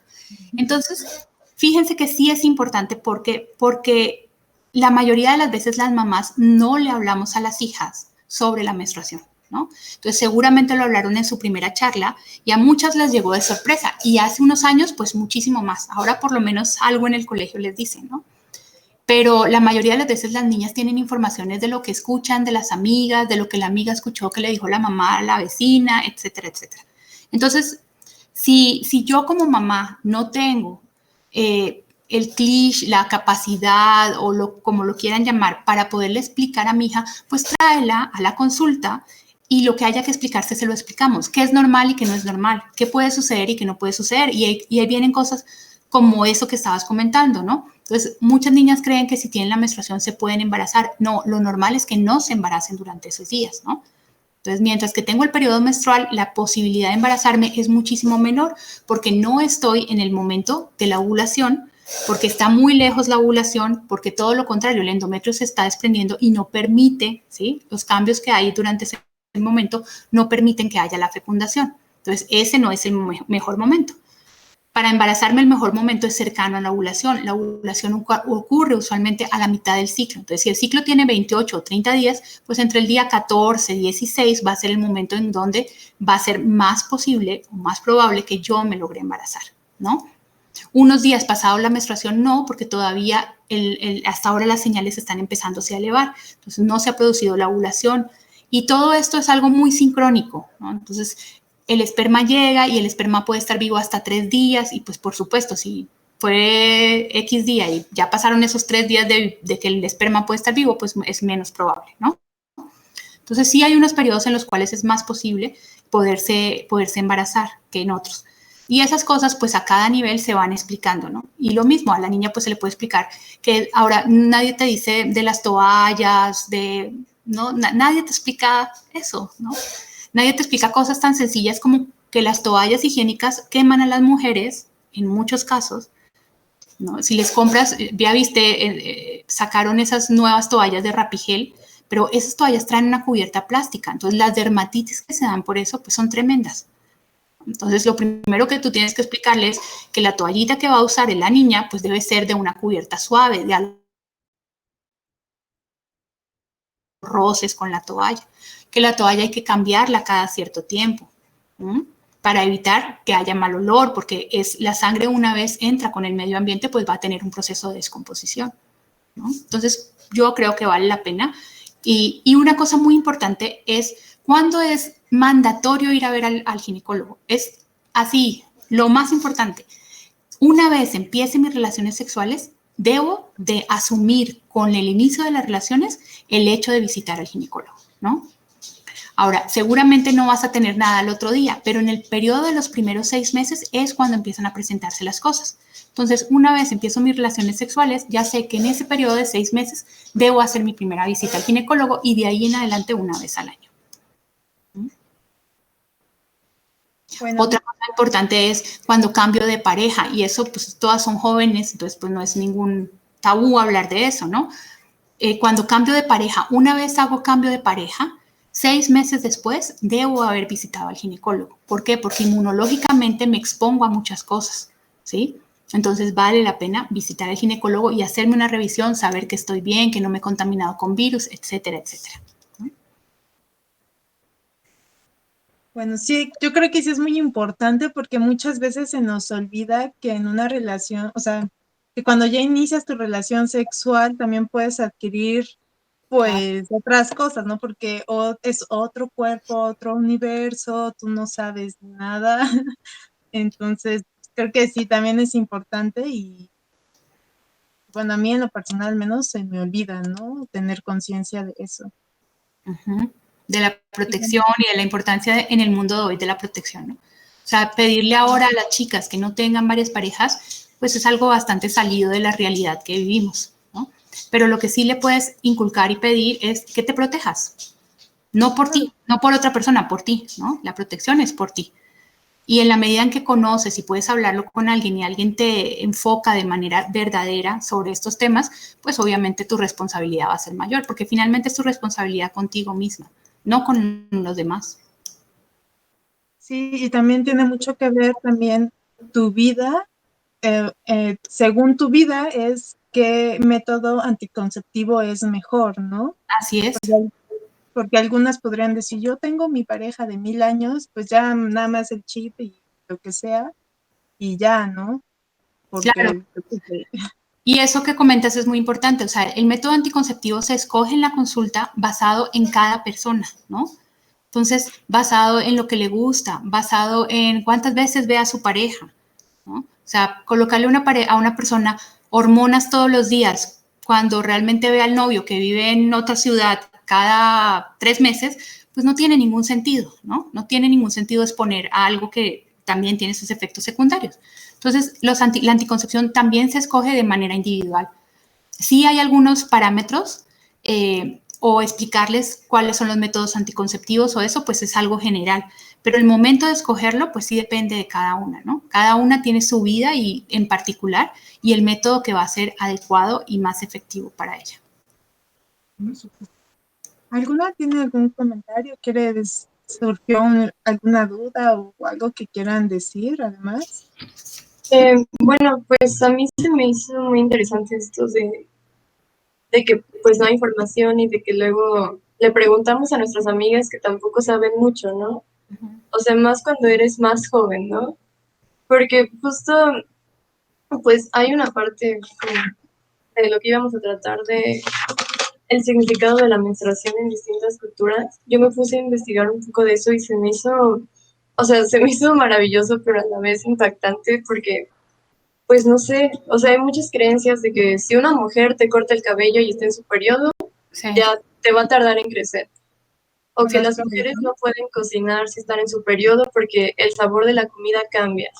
Speaker 2: Entonces, Fíjense que sí es importante porque la mayoría de las veces las mamás no le hablamos a las hijas sobre la menstruación, ¿no? Entonces seguramente lo hablaron en su primera charla y a muchas les llegó de sorpresa y hace unos años pues muchísimo más. Ahora por lo menos algo en el colegio les dicen, ¿no? Pero la mayoría de las veces las niñas tienen informaciones de lo que escuchan, de las amigas, de lo que la amiga escuchó que le dijo la mamá a la vecina, etcétera, etcétera. Entonces, si yo como mamá no tengo el cliché, la capacidad o como lo quieran llamar para poderle explicar a mi hija, pues tráela a la consulta y lo que haya que explicarse se lo explicamos. ¿Qué es normal y qué no es normal? ¿Qué puede suceder y qué no puede suceder? Y ahí vienen cosas como eso que estabas comentando, ¿no? Entonces, muchas niñas creen que si tienen la menstruación se pueden embarazar. No, lo normal es que no se embaracen durante esos días, ¿no? Entonces, mientras que tengo el periodo menstrual, la posibilidad de embarazarme es muchísimo menor porque no estoy en el momento de la ovulación, porque está muy lejos la ovulación, porque todo lo contrario, el endometrio se está desprendiendo y no permite, ¿sí? Los cambios que hay durante ese momento no permiten que haya la fecundación. Entonces, ese no es el mejor momento. Para embarazarme el mejor momento es cercano a la ovulación. La ovulación ocurre usualmente a la mitad del ciclo. Entonces, si el ciclo tiene 28 o 30 días, pues entre el día 14 y 16 va a ser el momento en donde va a ser más posible o más probable que yo me logre embarazar, ¿no? Unos días pasado la menstruación no, porque todavía hasta ahora las señales están empezándose a elevar. Entonces, no se ha producido la ovulación. Y todo esto es algo muy sincrónico, ¿no? Entonces, el esperma llega y el esperma puede estar vivo hasta 3 días y pues por supuesto, si fue X día y ya pasaron esos 3 días de que el esperma puede estar vivo, pues es menos probable, ¿no? Entonces sí hay unos periodos en los cuales es más posible poderse embarazar que en otros. Y esas cosas pues a cada nivel se van explicando, ¿no? Y lo mismo, a la niña pues se le puede explicar que ahora nadie te dice de las toallas, ¿no? Nadie te explica eso, ¿no? Nadie te explica cosas tan sencillas como que las toallas higiénicas queman a las mujeres, en muchos casos, ¿no? Si les compras, ya viste, sacaron esas nuevas toallas de Rapigel, pero esas toallas traen una cubierta plástica, entonces las dermatitis que se dan por eso, pues son tremendas. Entonces, lo primero que tú tienes que explicarles es que la toallita que va a usar la niña, pues debe ser de una cubierta suave, de algo roces con la toalla, que la toalla hay que cambiarla cada cierto tiempo, ¿sí? Para evitar que haya mal olor, porque la sangre una vez entra con el medio ambiente, pues va a tener un proceso de descomposición, ¿no? Entonces, yo creo que vale la pena. Y una cosa muy importante es, ¿cuándo es mandatorio ir a ver al ginecólogo? Es así, lo más importante. Una vez empiece mis relaciones sexuales, debo de asumir con el inicio de las relaciones el hecho de visitar al ginecólogo, ¿no? Ahora, seguramente no vas a tener nada al otro día, pero en el periodo de los primeros 6 meses es cuando empiezan a presentarse las cosas. Entonces, una vez empiezo mis relaciones sexuales, ya sé que en ese periodo de 6 meses debo hacer mi primera visita al ginecólogo y de ahí en adelante una vez al año.
Speaker 3: Bueno,
Speaker 2: Otra cosa importante es cuando cambio de pareja, y eso pues todas son jóvenes, entonces pues no es ningún tabú hablar de eso, ¿no? Cuando cambio de pareja, una vez hago cambio de pareja, 6 meses después debo haber visitado al ginecólogo. ¿Por qué? Porque inmunológicamente me expongo a muchas cosas, ¿sí? Entonces vale la pena visitar al ginecólogo y hacerme una revisión, saber que estoy bien, que no me he contaminado con virus, etcétera, etcétera.
Speaker 3: bueno, sí, yo creo que sí es muy importante porque muchas veces se nos olvida que en una relación, o sea, que cuando ya inicias tu relación sexual también puedes adquirir pues otras cosas, ¿no? Porque es otro cuerpo, otro universo, tú no sabes nada. Entonces, creo que sí, también es importante y bueno, a mí en lo personal al menos se me olvida, ¿no? Tener conciencia de eso.
Speaker 2: Uh-huh. De la protección y de la importancia en el mundo de hoy de la protección, ¿no? O sea, pedirle ahora a las chicas que no tengan varias parejas, pues es algo bastante salido de la realidad que vivimos, ¿no? Pero lo que sí le puedes inculcar y pedir es que te protejas. No por ti, no por otra persona, por ti, ¿no? La protección es por ti. Y en la medida en que conoces y puedes hablarlo con alguien y alguien te enfoca de manera verdadera sobre estos temas, pues obviamente tu responsabilidad va a ser mayor, porque finalmente es tu responsabilidad contigo misma, no con los demás.
Speaker 3: Sí, y también tiene mucho que ver también tu vida según tu vida es qué método anticonceptivo es mejor, ¿no?
Speaker 2: Así es.
Speaker 3: Porque algunas podrían decir, yo tengo mi pareja de 1000 años, pues ya nada más el chip y lo que sea, y ya, ¿no?
Speaker 2: Claro.
Speaker 3: Porque
Speaker 2: Y eso que comentas es muy importante, o sea, el método anticonceptivo se escoge en la consulta basado en cada persona, ¿no? Entonces, basado en lo que le gusta, basado en cuántas veces ve a su pareja, ¿no? O sea, colocarle a una persona hormonas todos los días, cuando realmente ve al novio que vive en otra ciudad cada 3 meses, pues no tiene ningún sentido, ¿no? No tiene ningún sentido exponer a algo que también tiene sus efectos secundarios. Entonces, la anticoncepción también se escoge de manera individual. Sí hay algunos parámetros o explicarles cuáles son los métodos anticonceptivos o eso, pues es algo general. Pero el momento de escogerlo, pues sí depende de cada una, ¿no? Cada una tiene su vida y en particular y el método que va a ser adecuado y más efectivo para ella.
Speaker 3: ¿alguna tiene algún comentario? ¿Surgió alguna duda o algo que quieran decir además?
Speaker 4: Bueno, pues a mí se me hizo muy interesante esto de que pues no hay información y de que luego le preguntamos a nuestras amigas que tampoco saben mucho, ¿no? O sea, más cuando eres más joven, ¿no? Porque justo, pues hay una parte como de lo que íbamos a tratar de el significado de la menstruación en distintas culturas. Yo me puse a investigar un poco de eso y se me hizo, o sea, se me hizo maravilloso, pero a la vez impactante porque pues no sé, o sea, hay muchas creencias de que si una mujer te corta el cabello y está en su periodo,
Speaker 2: Sí.
Speaker 4: ya te va a tardar en crecer. O que
Speaker 3: Los
Speaker 4: las mujeres no pueden cocinar si están en su periodo porque el sabor de la comida cambia.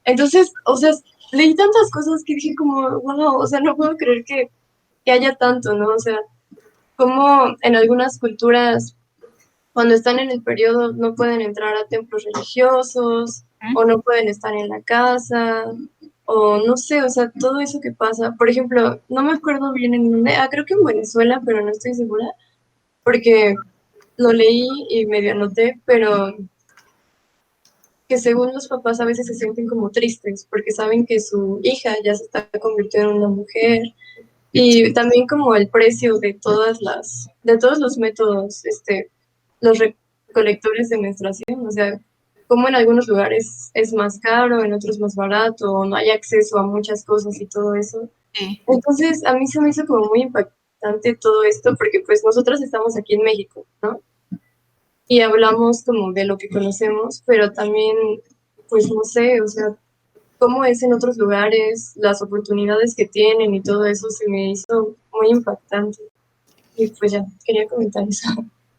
Speaker 4: Entonces, o sea, leí tantas cosas que dije como, wow, o sea, no puedo creer que haya tanto, ¿no? O sea, como en algunas culturas, cuando están en el periodo, no pueden entrar a templos religiosos o no pueden estar en la casa o no sé, o sea, todo eso que pasa. Por ejemplo, no me acuerdo bien en dónde, creo que en Venezuela, pero no estoy segura, porque lo leí y medio anoté, pero que según los papás a veces se sienten como tristes porque saben que su hija ya se está convirtiendo en una mujer y también como el precio de de todos los métodos, los recolectores de menstruación, o sea, como en algunos lugares es más caro, en otros más barato, o no hay acceso a muchas cosas y todo eso.
Speaker 2: Sí.
Speaker 4: Entonces, a mí se me hizo como muy impactante todo esto, porque pues nosotros estamos aquí en México, ¿no? Y hablamos como de lo que conocemos, pero también, pues no sé, o sea, cómo es en otros lugares, las oportunidades que tienen y todo eso se me hizo muy impactante. Y pues ya, quería comentar eso.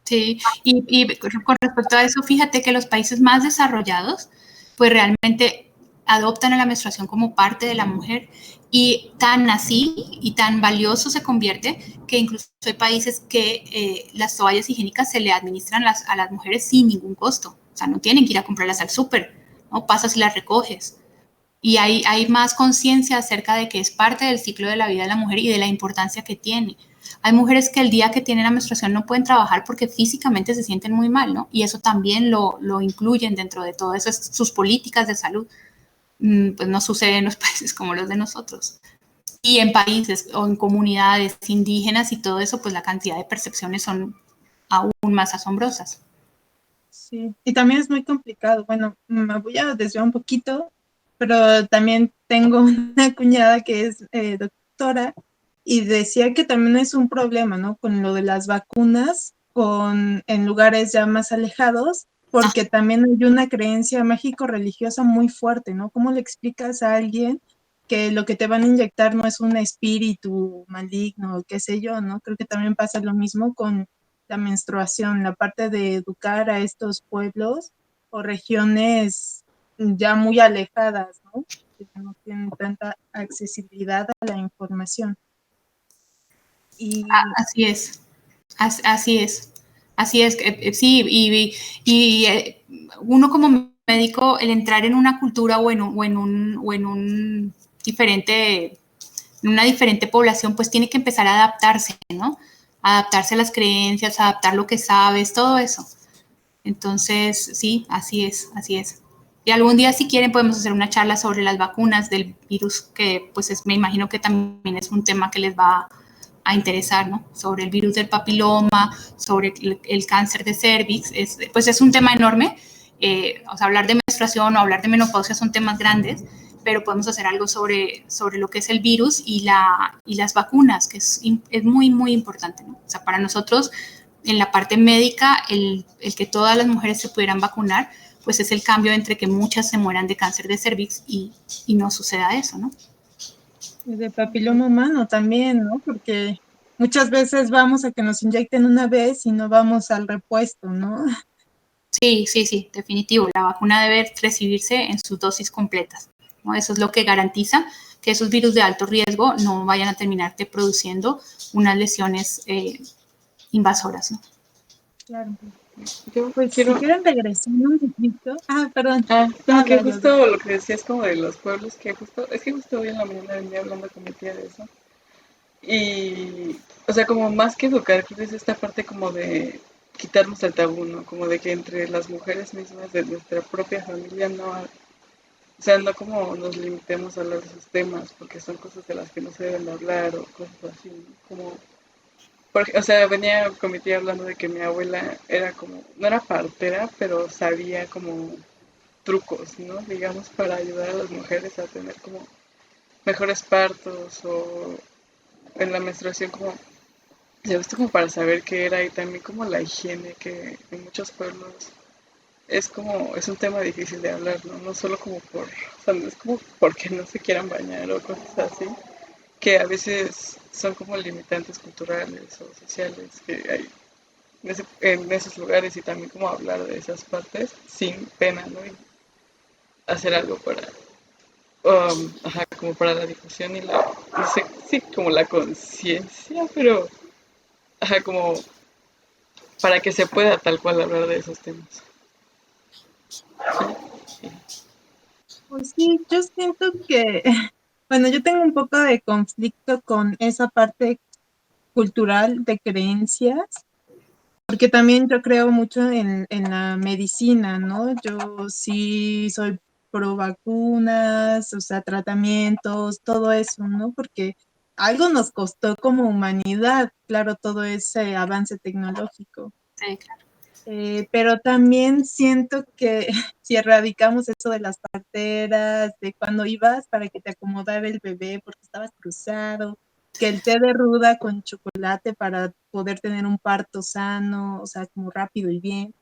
Speaker 2: Sí, y con respecto a eso, fíjate que los países más desarrollados, pues realmente adoptan a la menstruación como parte de la mujer y tan así y tan valioso se convierte que incluso hay países que las toallas higiénicas se le administran a las mujeres sin ningún costo. O sea, no tienen que ir a comprarlas al súper, ¿no? Pasas y las recoges. Y hay más conciencia acerca de que es parte del ciclo de la vida de la mujer y de la importancia que tiene. Hay mujeres que el día que tienen la menstruación no pueden trabajar porque físicamente se sienten muy mal, ¿no? Y eso también lo incluyen dentro de todas sus políticas de salud. Pues no sucede en los países como los de nosotros. Y en países o en comunidades indígenas y todo eso, pues la cantidad de percepciones son aún más asombrosas.
Speaker 3: Sí, y también es muy complicado. Bueno, me voy a desviar un poquito, pero también tengo una cuñada que es doctora y decía que también es un problema, ¿no? Con lo de las vacunas en lugares ya más alejados, porque también hay una creencia mágico-religiosa muy fuerte, ¿no? ¿Cómo le explicas a alguien que lo que te van a inyectar no es un espíritu maligno, qué sé yo, ¿no? Creo que también pasa lo mismo con la menstruación, la parte de educar a estos pueblos o regiones ya muy alejadas, ¿no? Que no tienen tanta accesibilidad a la información. Y
Speaker 2: Así es, así es, así es, sí, y uno como médico, el entrar en una cultura o en una diferente población, pues tiene que empezar a adaptarse, ¿no? Adaptarse a las creencias, adaptar lo que sabes, todo eso. Entonces, sí, así es, así es. Y algún día, si quieren, podemos hacer una charla sobre las vacunas del virus, que pues me imagino que también es un tema que les va a interesar, ¿no? Sobre el virus del papiloma, sobre el cáncer de cervix, pues es un tema enorme. O sea, hablar de menstruación o hablar de menopausia son temas grandes, pero podemos hacer algo sobre lo que es el virus y las vacunas, que es muy, muy importante, ¿no? O sea, para nosotros, en la parte médica, el que todas las mujeres se pudieran vacunar, pues es el cambio entre que muchas se mueran de cáncer de cervix y no suceda eso, ¿no?
Speaker 3: Y de papiloma humano también, ¿no? Porque muchas veces vamos a que nos inyecten una vez y no vamos al repuesto, ¿no?
Speaker 2: Sí, sí, sí, definitivo. La vacuna debe recibirse en sus dosis completas, ¿no? Eso es lo que garantiza que esos virus de alto riesgo no vayan a terminarte produciendo unas lesiones invasoras, ¿no?
Speaker 3: Claro.
Speaker 1: Yo
Speaker 3: Pues si
Speaker 1: quiero...
Speaker 3: quieren regresar un poquito. Ah, perdón.
Speaker 1: No, que
Speaker 3: Dale.
Speaker 1: justo lo que decías como de los pueblos, es que justo hoy en la mañana venía hablando con mi tía de eso. Y, o sea, como más que educar, creo que es esta parte como de quitarnos el tabú, ¿no? Como de que entre las mujeres mismas de nuestra propia familia no, o sea, no como nos limitemos a hablar de esos temas, porque son cosas de las que no se deben de hablar o cosas así, ¿no? Como, o sea, venía con mi tía hablando de que mi abuela era como, no era partera, pero sabía como trucos, ¿no? Digamos, para ayudar a las mujeres a tener como mejores partos o en la menstruación como, ya visto como para saber qué era y también como la higiene que en muchos pueblos es como, es un tema difícil de hablar, ¿no? No solo como o sea, no es como porque no se quieran bañar o cosas así, que a veces son como limitantes culturales o sociales que hay en esos lugares y también como hablar de esas partes sin pena, ¿no? Y hacer algo para, ajá, como para la difusión y la, no sé, sí, como la conciencia, pero, ajá, como para que se pueda tal cual hablar de esos temas.
Speaker 3: Pues sí, yo siento que, bueno, yo tengo un poco de conflicto con esa parte cultural de creencias, porque también yo creo mucho en la medicina, ¿no? Yo sí soy pro vacunas, o sea, tratamientos, todo eso, ¿no? Porque algo nos costó como humanidad, claro, todo ese avance tecnológico.
Speaker 2: Sí, claro.
Speaker 3: Pero también siento que si erradicamos eso de las parteras, de cuando ibas para que te acomodara el bebé porque estabas cruzado, que el té de ruda con chocolate para poder tener un parto sano, o sea, como rápido y bien,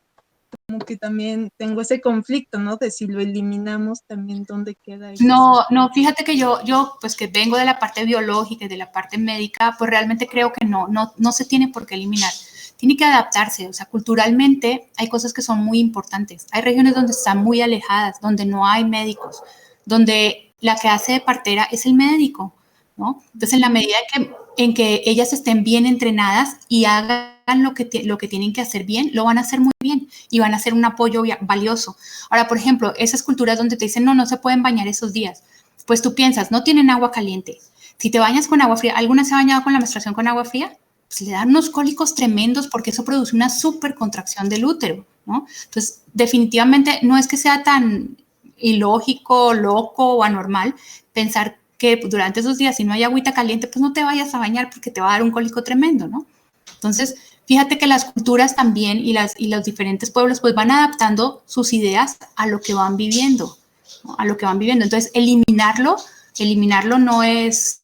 Speaker 3: como que también tengo ese conflicto, ¿no? De si lo eliminamos también, ¿dónde queda eso?
Speaker 2: No, no, fíjate que yo, pues que vengo de la parte biológica y de la parte médica, pues realmente creo que no se tiene por qué eliminar. Tiene que adaptarse, o sea, culturalmente hay cosas que son muy importantes. Hay regiones donde están muy alejadas, donde no hay médicos, donde la que hace de partera es el médico, ¿no? Entonces, en la medida en que ellas estén bien entrenadas y hagan lo que tienen que hacer bien, lo van a hacer muy bien y van a ser un apoyo valioso. Ahora, por ejemplo, esas culturas donde te dicen, no se pueden bañar esos días, pues tú piensas, no tienen agua caliente. Si te bañas con agua fría, ¿alguna se ha bañado con la menstruación con agua fría? Pues le dan unos cólicos tremendos porque eso produce una súper contracción del útero, ¿no? Entonces, definitivamente no es que sea tan ilógico, loco o anormal pensar que durante esos días, si no hay agüita caliente, pues no te vayas a bañar porque te va a dar un cólico tremendo, ¿no? Entonces, fíjate que las culturas también y los diferentes pueblos pues van adaptando sus ideas a lo que van viviendo, ¿no? A lo que van viviendo. Entonces, eliminarlo no es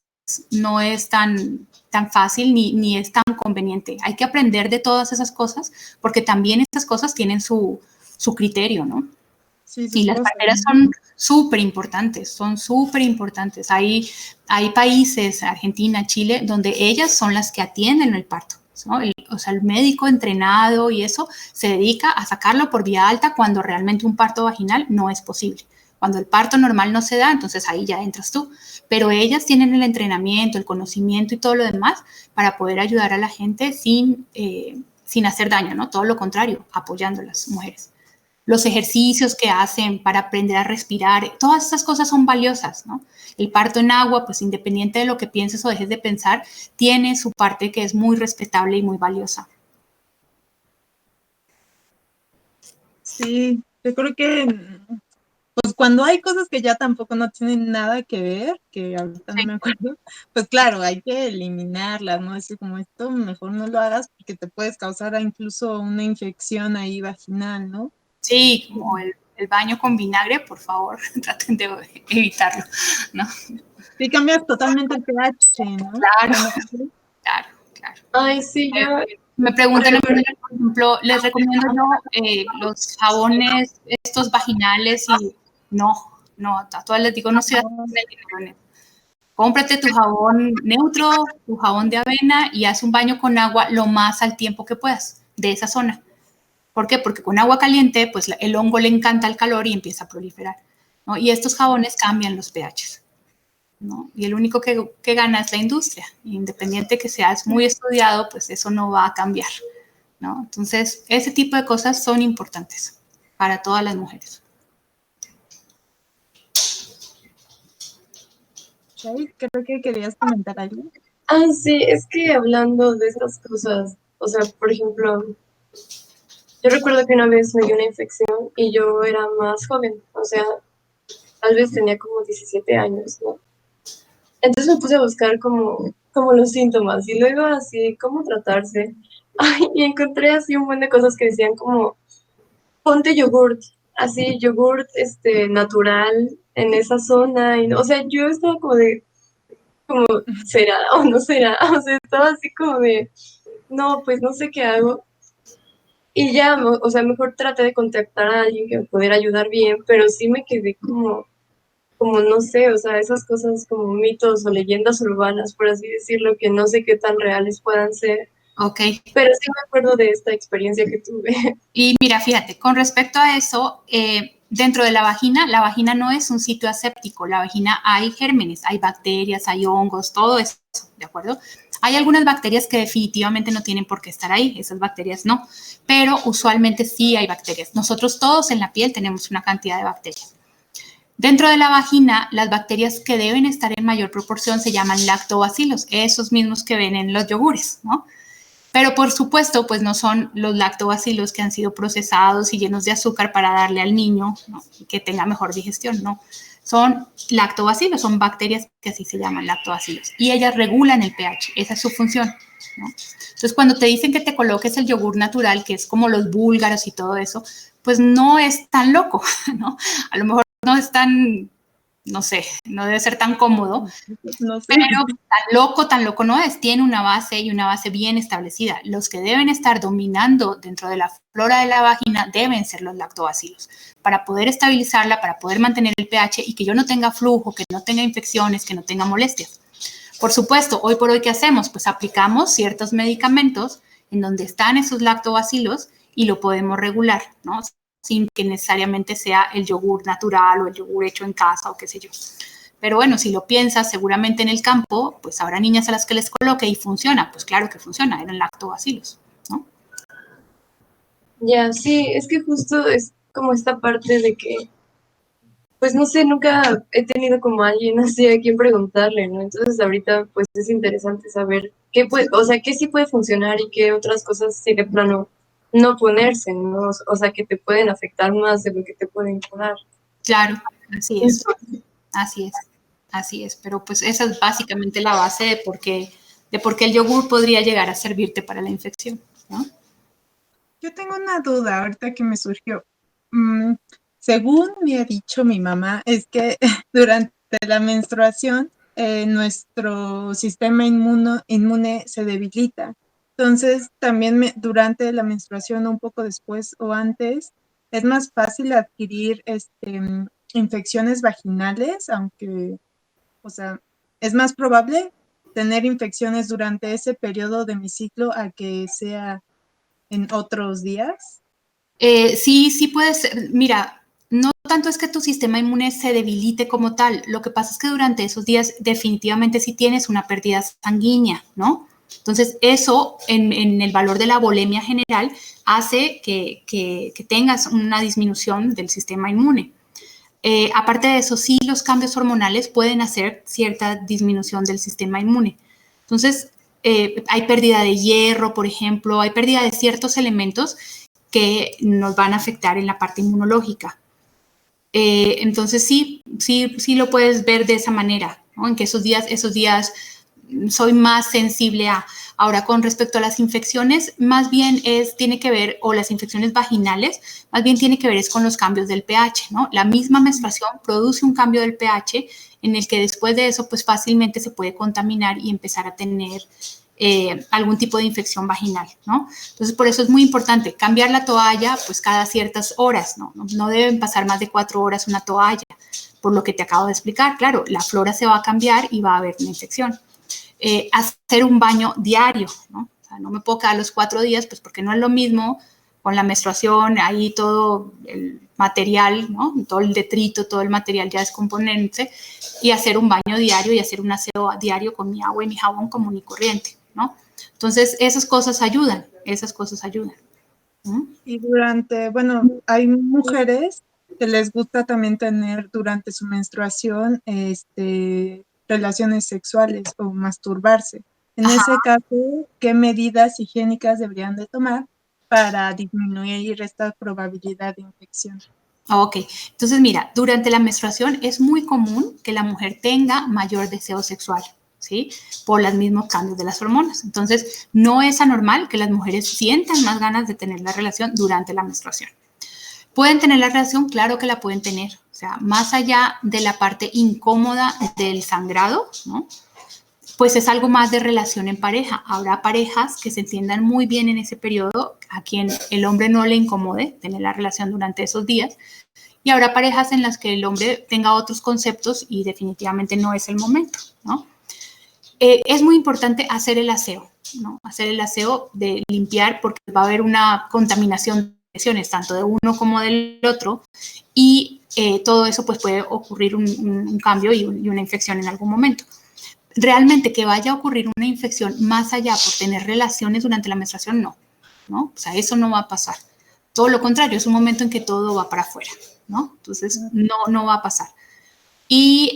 Speaker 2: tan fácil ni es tan conveniente. Hay que aprender de todas esas cosas porque también esas cosas tienen su criterio, ¿no?
Speaker 3: Sí,
Speaker 2: Y
Speaker 3: sus
Speaker 2: las
Speaker 3: cosas,
Speaker 2: parteras
Speaker 3: ¿no?
Speaker 2: son súper importantes, son súper importantes. Hay países, Argentina, Chile, donde ellas son las que atienden el parto, ¿no? O sea, el médico entrenado y eso se dedica a sacarlo por vía alta cuando realmente un parto vaginal no es posible. Cuando el parto normal no se da, entonces ahí ya entras tú. Pero ellas tienen el entrenamiento, el conocimiento y todo lo demás para poder ayudar a la gente sin hacer daño, ¿no? Todo lo contrario, apoyando a las mujeres. Los ejercicios que hacen para aprender a respirar, todas esas cosas son valiosas, ¿no? El parto en agua, pues independiente de lo que pienses o dejes de pensar, tiene su parte que es muy respetable y muy valiosa.
Speaker 3: Sí, yo creo que cuando hay cosas que ya tampoco no tienen nada que ver, que ahorita no me acuerdo, pues claro, hay que eliminarlas, ¿no? Es como esto mejor no lo hagas porque te puedes causar incluso una infección ahí vaginal, ¿no?
Speaker 2: Sí, como el baño con vinagre, por favor, traten de evitarlo, ¿no?
Speaker 3: Sí, cambias totalmente el pH, ¿no?
Speaker 2: Claro, claro, claro.
Speaker 4: Ay, sí, yo,
Speaker 2: Me preguntan, por ejemplo, les recomiendo yo los jabones estos vaginales y no, a todas les digo, no estoy haciendo dinero en eso. Cómprate tu jabón neutro, tu jabón de avena y haz un baño con agua lo más al tiempo que puedas de esa zona. ¿Por qué? Porque con agua caliente, pues el hongo le encanta el calor y empieza a proliferar, ¿no? Y estos jabones cambian los pHs, ¿no? Y el único que gana es la industria. Independiente que seas muy estudiado, pues eso no va a cambiar, ¿no? Entonces, ese tipo de cosas son importantes para todas las mujeres.
Speaker 3: Okay, creo que querías comentar algo.
Speaker 4: ay, sí, es que hablando de esas cosas, o sea, por ejemplo, yo recuerdo que una vez me dio una infección y yo era más joven, o sea, tal vez tenía como 17 años, ¿no? Entonces me puse a buscar como los síntomas y luego así, cómo tratarse. Ay, y encontré así un buen de cosas que decían como, ponte yogurt, así, yogurt, natural en esa zona. Y, o sea, yo estaba como de, ¿será o no será? O sea, estaba así como de, no, pues no sé qué hago. Y ya, o sea, mejor traté de contactar a alguien que me pudiera ayudar bien, pero sí me quedé como no sé, o sea, esas cosas como mitos o leyendas urbanas, por así decirlo, que no sé qué tan reales puedan ser,
Speaker 2: Ok.
Speaker 4: pero sí me acuerdo de esta experiencia que tuve.
Speaker 2: Y mira, fíjate, con respecto a eso, dentro de la vagina no es un sitio aséptico. La vagina hay gérmenes, hay bacterias, hay hongos, todo eso, ¿de acuerdo? Hay algunas bacterias que definitivamente no tienen por qué estar ahí, esas bacterias no, pero usualmente sí hay bacterias. Nosotros todos en la piel tenemos una cantidad de bacterias. Dentro de la vagina, las bacterias que deben estar en mayor proporción se llaman lactobacilos, esos mismos que ven en los yogures, ¿no? Pero por supuesto, pues no son los lactobacilos que han sido procesados y llenos de azúcar para darle al niño, ¿no? Y que tenga mejor digestión, no. Son lactobacilos, son bacterias que así se llaman lactobacilos. Y ellas regulan el pH, esa es su función, ¿no? Entonces, cuando te dicen que te coloques el yogur natural, que es como los búlgaros y todo eso, pues no es tan loco, ¿no? A lo mejor no es tan, no sé, no debe ser tan cómodo,
Speaker 3: No sé.
Speaker 2: pero tan loco no es, tiene una base y una base bien establecida. Los que deben estar dominando dentro de la flora de la vagina deben ser los lactobacilos, para poder estabilizarla, para poder mantener el pH y que yo no tenga flujo, que no tenga infecciones, que no tenga molestias. Por supuesto, hoy por hoy, ¿qué hacemos? Pues aplicamos ciertos medicamentos en donde están esos lactobacilos y lo podemos regular, ¿no? Sin que necesariamente sea el yogur natural o el yogur hecho en casa o qué sé yo. Pero bueno, si lo piensas, seguramente en el campo, pues habrá niñas a las que les coloque y funciona. Pues claro que funciona, eran lactobacilos, ¿no?
Speaker 4: Ya, sí, es que justo es como esta parte de que, pues no sé, nunca he tenido como alguien así a quien preguntarle, ¿no? Entonces ahorita pues es interesante saber qué puede, o sea, qué sí puede funcionar y qué otras cosas sí de plano no ponerse, ¿no? O sea, que te pueden afectar más de lo que te pueden curar.
Speaker 2: Claro, así es, así es, así es. Pero pues esa es básicamente la base de por qué el yogur podría llegar a servirte para la infección, ¿no?
Speaker 3: Yo tengo una duda ahorita que me surgió. Según me ha dicho mi mamá, es que durante la menstruación nuestro sistema inmune se debilita. Entonces, también durante la menstruación, un poco después o antes, es más fácil adquirir infecciones vaginales, aunque, o sea, es más probable tener infecciones durante ese periodo de mi ciclo a que sea en otros días.
Speaker 2: Sí puede ser. Mira, no tanto es que tu sistema inmune se debilite como tal, lo que pasa es que durante esos días definitivamente sí tienes una pérdida sanguínea, ¿no? Entonces, eso en el valor de la volemia general hace que tengas una disminución del sistema inmune. Aparte de eso, sí, los cambios hormonales pueden hacer cierta disminución del sistema inmune. Entonces, hay pérdida de hierro, por ejemplo, hay pérdida de ciertos elementos que nos van a afectar en la parte inmunológica. Entonces sí lo puedes ver de esa manera, ¿no? En que esos días soy más sensible a. Ahora, con respecto a las infecciones, más bien tiene que ver, o las infecciones vaginales, más bien tiene que ver es con los cambios del pH, ¿no? La misma menstruación produce un cambio del pH en el que después de eso, pues fácilmente se puede contaminar y empezar a tener algún tipo de infección vaginal, ¿no? Entonces, por eso es muy importante cambiar la toalla, pues cada ciertas horas, ¿no? No deben pasar más de 4 horas una toalla, por lo que te acabo de explicar. Claro, la flora se va a cambiar y va a haber una infección. Hacer un baño diario, ¿no? O sea, no me puedo quedar los 4 días, pues porque no es lo mismo con la menstruación, ahí todo el material, ¿no? Todo el detrito, todo el material ya descomponerse, y hacer un baño diario y hacer un aseo diario con mi agua y mi jabón común y corriente, ¿no? Entonces, esas cosas ayudan.
Speaker 3: Y bueno, hay mujeres que les gusta también tener durante su menstruación relaciones sexuales o masturbarse. En
Speaker 2: Ajá.
Speaker 3: ese caso, ¿qué medidas higiénicas deberían de tomar para disminuir esta probabilidad de infección?
Speaker 2: Ok, entonces mira, durante la menstruación es muy común que la mujer tenga mayor deseo sexual, ¿sí? Por los mismos cambios de las hormonas. Entonces, no es anormal que las mujeres sientan más ganas de tener la relación durante la menstruación. ¿Pueden tener la relación? Claro que la pueden tener. O sea, más allá de la parte incómoda del sangrado, ¿no? Pues es algo más de relación en pareja. Habrá parejas que se entiendan muy bien en ese periodo, a quien el hombre no le incomode tener la relación durante esos días, y habrá parejas en las que el hombre tenga otros conceptos y definitivamente no es el momento, ¿no? Es muy importante hacer el aseo, ¿no? Hacer el aseo de limpiar, porque va a haber una contaminación de lesiones, tanto de uno como del otro, y todo eso pues puede ocurrir un cambio y una infección en algún momento. Realmente que vaya a ocurrir una infección más allá por tener relaciones durante la menstruación, no, ¿no? O sea, eso no va a pasar. Todo lo contrario, es un momento en que todo va para afuera, ¿no? Entonces, no va a pasar. Y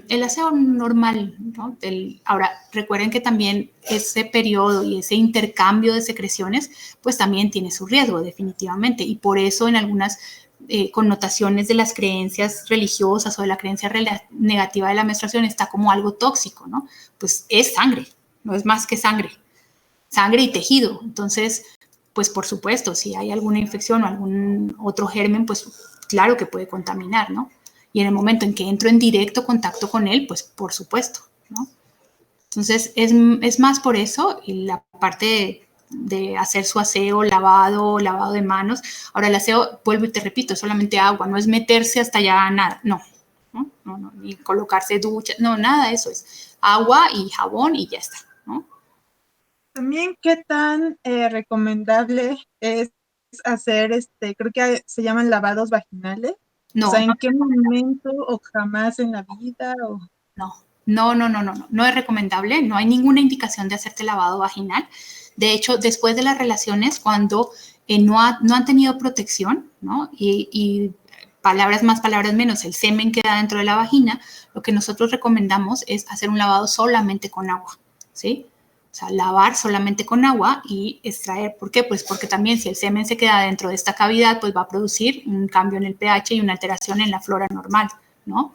Speaker 2: el aseo normal, ¿no? Ahora, recuerden que también ese periodo y ese intercambio de secreciones, pues también tiene su riesgo, definitivamente. Y por eso en algunas connotaciones de las creencias religiosas o de la creencia negativa de la menstruación está como algo tóxico, ¿no? Pues es sangre, no es más que sangre y tejido. Entonces, pues por supuesto, si hay alguna infección o algún otro germen, pues claro que puede contaminar, ¿no? Y en el momento en que entro en directo contacto con él, pues por supuesto, ¿no? Entonces, es más por eso, y la parte de hacer su aseo, lavado de manos. Ahora, el aseo, vuelvo y te repito, es solamente agua, no es meterse hasta allá, nada, no, ni colocarse ducha, no, nada de eso, es agua y jabón y ya está, ¿no?
Speaker 3: También, ¿qué tan recomendable es hacer, creo que se llaman lavados vaginales? O
Speaker 2: No,
Speaker 3: sea, ¿en qué momento o jamás en la vida?
Speaker 2: no es recomendable, no hay ninguna indicación de hacerte lavado vaginal. De hecho, después de las relaciones, cuando no han tenido protección, ¿no? Y palabras más, palabras menos, el semen queda dentro de la vagina, lo que nosotros recomendamos es hacer un lavado solamente con agua, ¿sí? O sea, lavar solamente con agua y extraer. ¿Por qué? Pues porque también si el semen se queda dentro de esta cavidad, pues va a producir un cambio en el pH y una alteración en la flora normal, ¿no?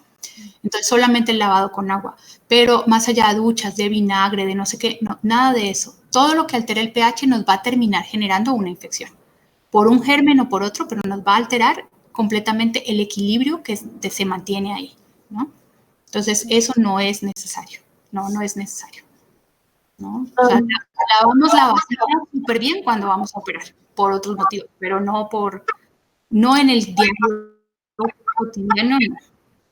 Speaker 2: Entonces, solamente el lavado con agua. Pero más allá de duchas, de vinagre, de no sé qué, no, nada de eso. Todo lo que altere el pH nos va a terminar generando una infección. Por un germen o por otro, pero nos va a alterar completamente el equilibrio que se mantiene ahí, ¿no? Entonces, eso no es necesario. No es necesario, ¿no? O sea, lavamos la vagina súper bien cuando vamos a operar, por otros motivos, pero no en el diario cotidiano, no.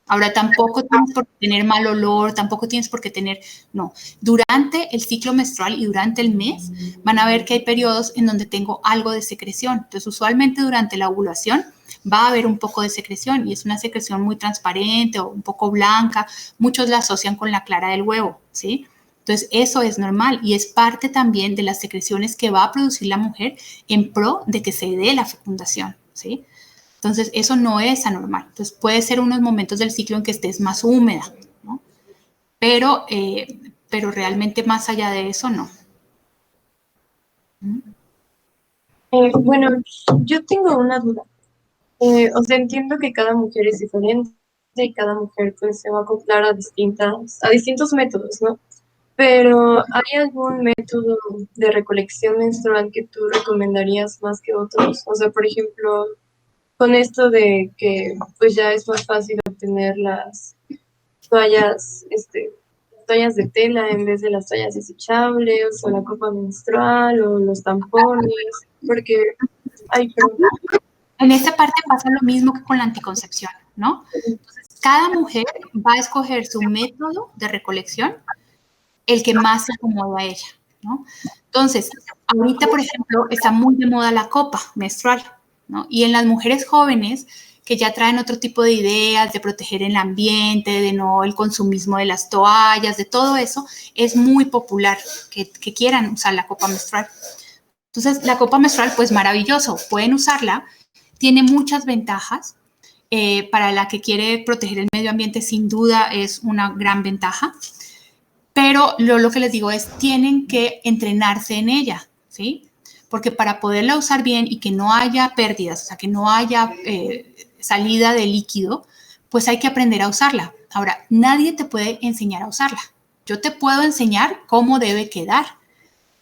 Speaker 2: Ahora, tampoco tienes por qué tener mal olor, tampoco tienes por qué tener, no. Durante el ciclo menstrual y durante el mes van a ver que hay periodos en donde tengo algo de secreción. Entonces, usualmente durante la ovulación va a haber un poco de secreción y es una secreción muy transparente o un poco blanca. Muchos la asocian con la clara del huevo, ¿sí? Entonces, eso es normal y es parte también de las secreciones que va a producir la mujer en pro de que se dé la fecundación, ¿sí? Entonces, eso no es anormal. Entonces, puede ser unos momentos del ciclo en que estés más húmeda, ¿no? Pero realmente más allá de eso, no.
Speaker 4: Bueno, yo tengo una duda. O sea, entiendo que cada mujer es diferente y cada mujer pues se va a acoplar a distintos métodos, ¿no? Pero ¿hay algún método de recolección menstrual que tú recomendarías más que otros? O sea, por ejemplo, con esto de que pues ya es más fácil obtener las toallas, toallas de tela en vez de las toallas desechables, o la copa menstrual, o los tampones, porque, ay, perdón.
Speaker 2: En esta parte pasa lo mismo que con la anticoncepción, ¿no? Entonces, cada mujer va a escoger su método de recolección, el que más se acomoda a ella, ¿no? Entonces, ahorita, por ejemplo, está muy de moda la copa menstrual, ¿no? Y en las mujeres jóvenes que ya traen otro tipo de ideas de proteger el ambiente, de no el consumismo de las toallas, de todo eso, es muy popular que quieran usar la copa menstrual. Entonces, la copa menstrual, pues maravilloso, pueden usarla, tiene muchas ventajas. Para la que quiere proteger el medio ambiente, sin duda es una gran ventaja. Pero lo que les digo es, tienen que entrenarse en ella, ¿sí? Porque para poderla usar bien y que no haya pérdidas, o sea, que no haya salida de líquido, pues hay que aprender a usarla. Ahora, nadie te puede enseñar a usarla. Yo te puedo enseñar cómo debe quedar,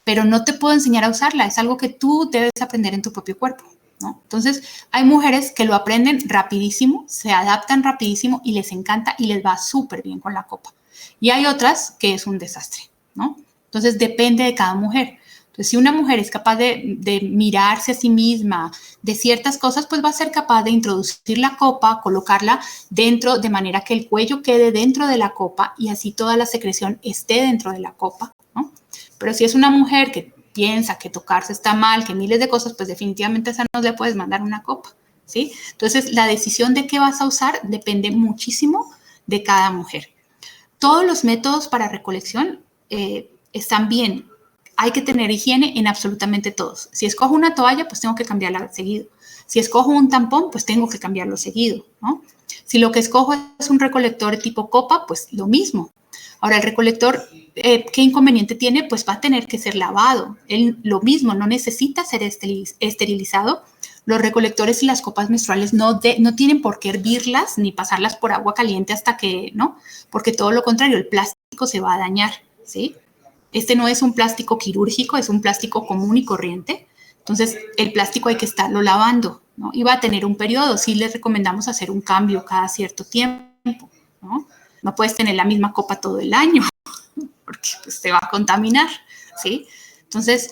Speaker 2: pero no te puedo enseñar a usarla. Es algo que tú debes aprender en tu propio cuerpo, ¿no? Entonces, hay mujeres que lo aprenden rapidísimo, se adaptan rapidísimo y les encanta y les va súper bien con la copa. Y hay otras que es un desastre, ¿no? Entonces, depende de cada mujer. Entonces, si una mujer es capaz de mirarse a sí misma, de ciertas cosas, pues va a ser capaz de introducir la copa, colocarla dentro, de manera que el cuello quede dentro de la copa y así toda la secreción esté dentro de la copa, ¿no? Pero si es una mujer que piensa que tocarse está mal, que miles de cosas, pues definitivamente a esa no le puedes mandar una copa, ¿sí? Entonces, la decisión de qué vas a usar depende muchísimo de cada mujer. Todos los métodos para recolección están bien. Hay que tener higiene en absolutamente todos. Si escojo una toalla, pues tengo que cambiarla seguido. Si escojo un tampón, pues tengo que cambiarlo seguido, ¿no? Si lo que escojo es un recolector tipo copa, pues lo mismo. Ahora, el recolector, ¿qué inconveniente tiene? Pues va a tener que ser lavado. Él, lo mismo, no necesita ser esterilizado. Los recolectores y las copas menstruales no tienen por qué hervirlas ni pasarlas por agua caliente hasta que, ¿no? Porque todo lo contrario, el plástico se va a dañar, ¿sí? Este no es un plástico quirúrgico, es un plástico común y corriente. Entonces, el plástico hay que estarlo lavando, ¿no? Y va a tener un periodo. Sí les recomendamos hacer un cambio cada cierto tiempo, ¿no? No puedes tener la misma copa todo el año porque pues, te va a contaminar, ¿sí? Entonces,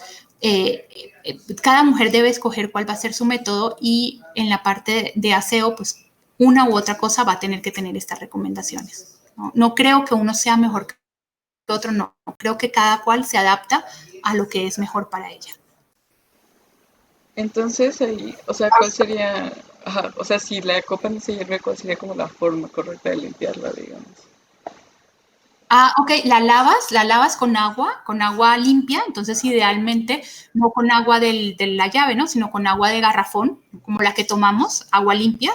Speaker 2: cada mujer debe escoger cuál va a ser su método y en la parte de aseo, pues una u otra cosa va a tener que tener estas recomendaciones. No creo que uno sea mejor que otro, no. Creo que cada cual se adapta a lo que es mejor para ella.
Speaker 1: Entonces ahí, o sea, ¿cuál sería, ajá, o sea, si la copa no se hierve, cuál sería como la forma correcta de limpiarla, digamos?
Speaker 2: Ah, ok, la lavas con agua limpia, entonces idealmente no con agua de la llave, ¿no? Sino con agua de garrafón, como la que tomamos, agua limpia,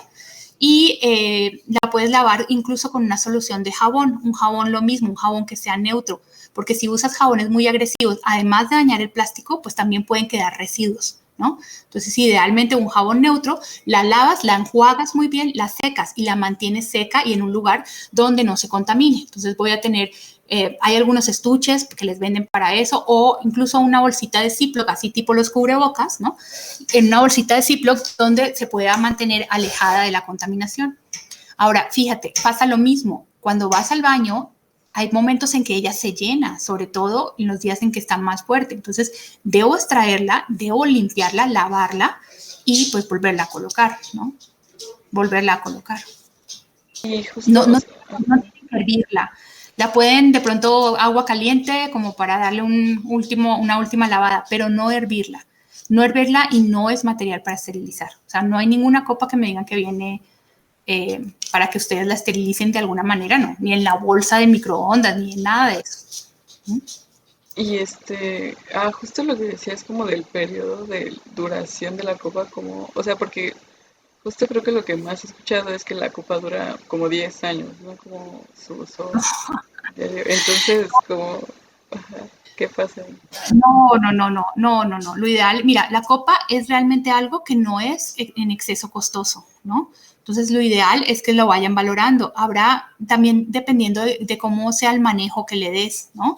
Speaker 2: y la puedes lavar incluso con una solución de jabón, un jabón lo mismo, un jabón que sea neutro, porque si usas jabones muy agresivos, además de dañar el plástico, pues también pueden quedar residuos, ¿no? Entonces, idealmente un jabón neutro, la lavas, la enjuagas muy bien, la secas y la mantienes seca y en un lugar donde no se contamine. Entonces voy a tener, hay algunos estuches que les venden para eso o incluso una bolsita de Ziploc, así tipo los cubrebocas, ¿no? En una bolsita de Ziploc donde se pueda mantener alejada de la contaminación. Ahora, fíjate, pasa lo mismo. Cuando vas al baño, hay momentos en que ella se llena, sobre todo en los días en que está más fuerte. Entonces, debo extraerla, debo limpiarla, lavarla y pues volverla a colocar, ¿no? Volverla a colocar.
Speaker 1: Y justo,
Speaker 2: No tienen que hervirla. La pueden de pronto agua caliente como para darle una última lavada, pero no hervirla. No hervirla y no es material para esterilizar. O sea, no hay ninguna copa que me digan que viene para que ustedes la esterilicen de alguna manera, no, ni en la bolsa de microondas, ni en nada de eso. ¿Mm?
Speaker 1: y justo lo que decías como del periodo de duración de la copa, como, o sea, porque justo creo que lo que más he escuchado es que la copa dura como 10 años, ¿no? Como su uso diario. Entonces, como, ajá. ¿Qué pasa ahí?
Speaker 2: No. Lo ideal, mira, la copa es realmente algo que no es en exceso costoso, ¿no? Entonces, lo ideal es que lo vayan valorando. Habrá también, dependiendo de cómo sea el manejo que le des, ¿no?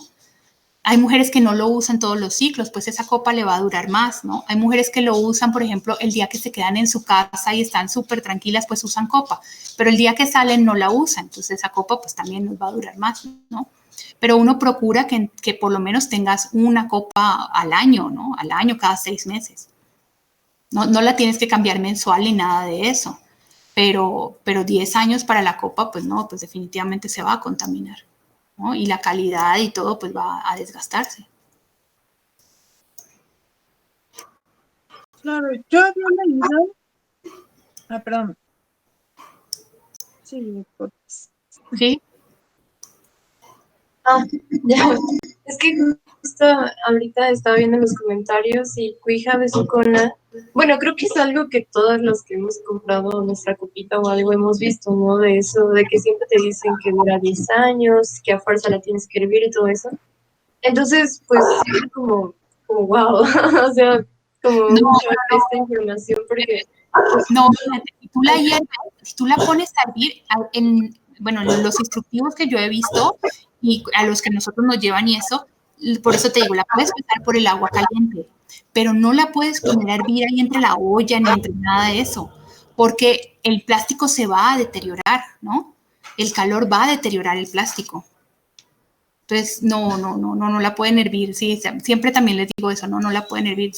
Speaker 2: Hay mujeres que no lo usan todos los ciclos, pues esa copa le va a durar más, ¿no? Hay mujeres que lo usan, por ejemplo, el día que se quedan en su casa y están súper tranquilas, pues usan copa, pero el día que salen no la usan, entonces esa copa pues también nos va a durar más, ¿no? Pero uno procura que por lo menos tengas una copa al año, ¿no? Al año, cada 6 meses. No la tienes que cambiar mensual ni nada de eso, pero 10 años para la copa, pues no, pues definitivamente se va a contaminar, ¿no? Y la calidad y todo, pues va a desgastarse.
Speaker 3: Claro, yo había leído. Perdón. Sí, pues.
Speaker 2: ¿Sí?
Speaker 4: Ya, es que justo ahorita estaba viendo los comentarios y Cuija de Socona, bueno, creo que es algo que todos los que hemos comprado nuestra copita o algo hemos visto, ¿no? De eso, de que siempre te dicen que dura 10 años, que a fuerza la tienes que hervir y todo eso. Entonces, pues, sí, como wow, o sea, como
Speaker 2: No,
Speaker 4: un shock esta información, porque,
Speaker 2: no, fíjate, si tú la hierves, si tú la pones a hervir, bueno, los instructivos que yo he visto y a los que nosotros nos llevan y eso, por eso te digo, la puedes pasar por el agua caliente, pero no la puedes poner a hervir ahí entre la olla ni entre nada de eso, porque el plástico se va a deteriorar, ¿no? El calor va a deteriorar el plástico. Entonces, no la pueden hervir. Sí, siempre también les digo eso, no la pueden hervir.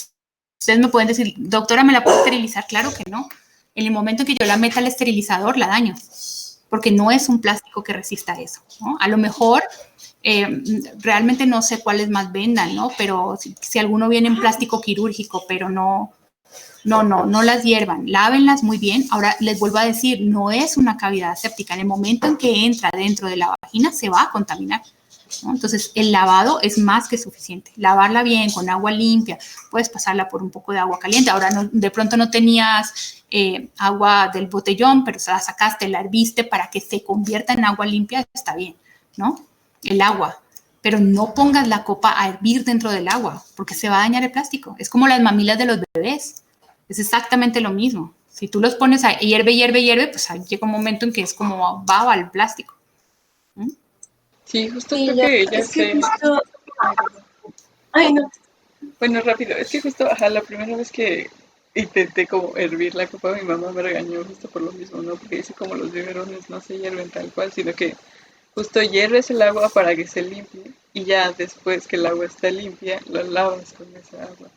Speaker 2: Ustedes me pueden decir, doctora, ¿me la puedo esterilizar? Claro que no. En el momento en que yo la meta al esterilizador, la daño, porque no es un plástico que resista eso, ¿no? A lo mejor, realmente no sé cuáles más vendan, ¿no? Pero si alguno viene en plástico quirúrgico, pero no las hiervan, lávenlas muy bien. Ahora les vuelvo a decir, no es una cavidad séptica. En el momento en que entra dentro de la vagina, se va a contaminar, ¿no? Entonces, el lavado es más que suficiente. Lavarla bien con agua limpia, puedes pasarla por un poco de agua caliente. Ahora, de pronto no tenías agua del botellón, pero la sacaste, la herviste para que se convierta en agua limpia, está bien, ¿no? El agua. Pero no pongas la copa a hervir dentro del agua, porque se va a dañar el plástico. Es como las mamilas de los bebés. Es exactamente lo mismo. Si tú los pones a hierve, pues llega un momento en que es como baba el plástico. ¿Mm?
Speaker 1: Sí, justo
Speaker 4: sí,
Speaker 1: creo
Speaker 4: ya,
Speaker 1: que ella
Speaker 4: es que
Speaker 1: se...
Speaker 4: justo,
Speaker 1: Ay, perdón.
Speaker 4: ay, no,
Speaker 1: Bueno, rápido, es que justo, ajá, la primera vez que intenté como hervir la copa, mi mamá me regañó justo por lo mismo, ¿no? Porque dice como los biberones no se hierven tal cual, sino que justo hierves el agua para que se limpie y ya después que el agua está limpia, lo lavas con esa agua.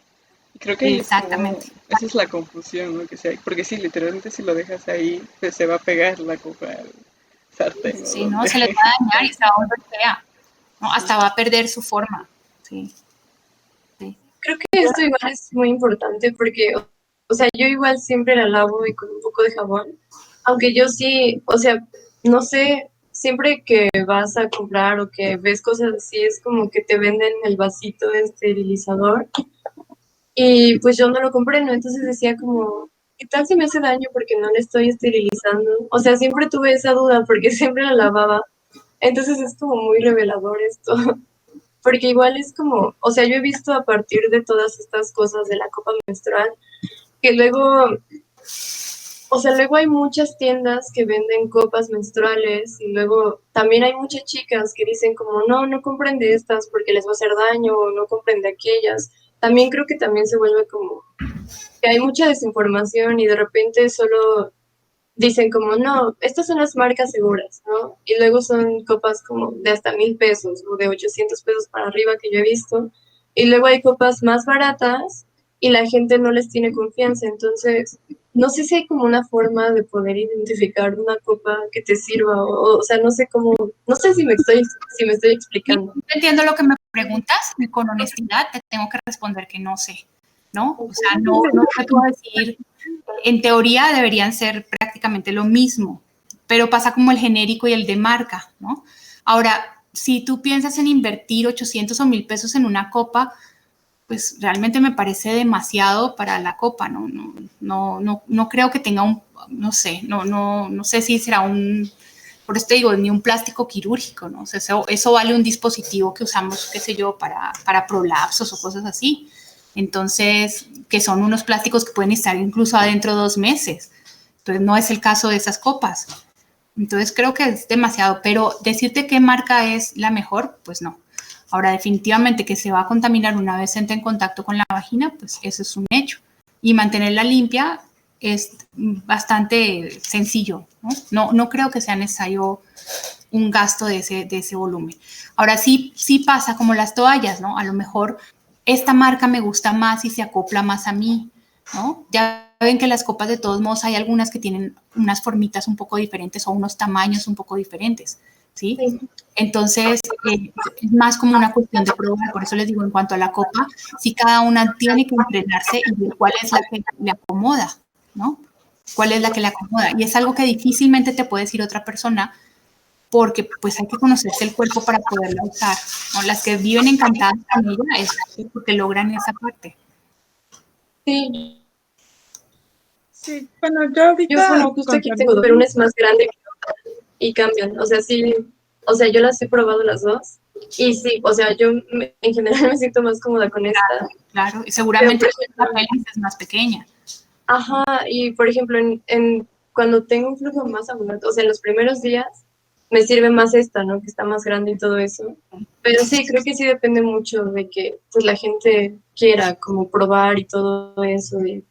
Speaker 1: Y creo que ahí es como,
Speaker 2: Exactamente.
Speaker 1: esa es la confusión, ¿no? Que sea, porque sí, literalmente si lo dejas ahí, pues se va a pegar la copa al sartén o
Speaker 2: Sí, no,
Speaker 1: donde.
Speaker 2: se les va a dañar y se va a volver fea, ¿no?
Speaker 1: Sí.
Speaker 2: Hasta va a perder su forma. Sí, sí.
Speaker 4: creo que esto igual es muy importante porque, o sea, yo igual siempre la lavo y con un poco de jabón, aunque yo sí, o sea, no sé, siempre que vas a comprar o que ves cosas así, es como que te venden el vasito esterilizador y pues yo no lo compré, ¿no? Entonces decía como, ¿qué tal si me hace daño porque no le estoy esterilizando? O sea, siempre tuve esa duda porque siempre la lavaba. Entonces es como muy revelador esto. Porque igual es como, o sea, yo he visto a partir de todas estas cosas de la copa menstrual, que luego, o sea, luego hay muchas tiendas que venden copas menstruales y luego también hay muchas chicas que dicen como, no compren de estas porque les va a hacer daño o no compren de aquellas. También creo que también se vuelve como que hay mucha desinformación y de repente solo dicen como, no, estas son las marcas seguras, ¿no? Y luego son copas como de hasta 1,000 pesos o de 800 pesos para arriba que yo he visto. Y luego hay copas más baratas y la gente no les tiene confianza. Entonces, no sé si hay como una forma de poder identificar una copa que te sirva o sea, no sé cómo, no sé si me estoy
Speaker 2: Sí,
Speaker 4: explicando.
Speaker 2: entiendo lo que me preguntas y con honestidad te tengo que responder que no sé, ¿no? O sea, no te puedo decir, en teoría deberían ser prácticamente lo mismo, pero pasa como el genérico y el de marca, ¿no? Ahora, si tú piensas en invertir 800 o 1,000 pesos en una copa, pues realmente me parece demasiado para la copa, no creo que tenga no sé si será un por eso te digo, ni un plástico quirúrgico, ¿no? O sea, eso vale un dispositivo que usamos, qué sé yo, para prolapsos o cosas así. Entonces, que son unos plásticos que pueden estar incluso adentro 2 meses. Entonces, no es el caso de esas copas. Entonces, creo que es demasiado, pero decirte qué marca es la mejor, pues no. Ahora, definitivamente que se va a contaminar una vez entre en contacto con la vagina, pues eso es un hecho. Y mantenerla limpia es bastante sencillo, ¿no? No creo que sea necesario un gasto de ese volumen. Ahora sí pasa como las toallas, ¿no? A lo mejor esta marca me gusta más y se acopla más a mí, ¿no? Ya ven que las copas de todos modos hay algunas que tienen unas formitas un poco diferentes o unos tamaños un poco diferentes, ¿sí?
Speaker 4: Sí.
Speaker 2: Entonces, es más como una cuestión de probar. Por eso les digo, en cuanto a la copa, si cada una tiene que entrenarse y ver cuál es la que le acomoda, ¿no? ¿Cuál es la que le acomoda? Y es algo que difícilmente te puede decir otra persona porque pues hay que conocerse el cuerpo para poderla usar, ¿no? Las que viven encantadas con ella es porque logran esa parte.
Speaker 4: Sí,
Speaker 3: Sí, bueno, yo ahorita
Speaker 4: bueno, justo aquí tengo,
Speaker 3: conservo.
Speaker 4: pero una es más grande y cambian. O sea, sí, o sea, yo las he probado las dos. Y sí, o sea, en general me siento más cómoda con esta.
Speaker 2: Claro, y
Speaker 4: Pero,
Speaker 2: seguramente
Speaker 4: por
Speaker 2: la
Speaker 4: ejemplo,
Speaker 2: pelvis es más pequeña.
Speaker 4: ajá, y por ejemplo, cuando tengo un flujo más abundante, o sea, en los primeros días, me sirve más esta, ¿no? Que está más grande y todo eso. Pero sí, creo que sí depende mucho de que pues la gente quiera como probar y todo eso. Y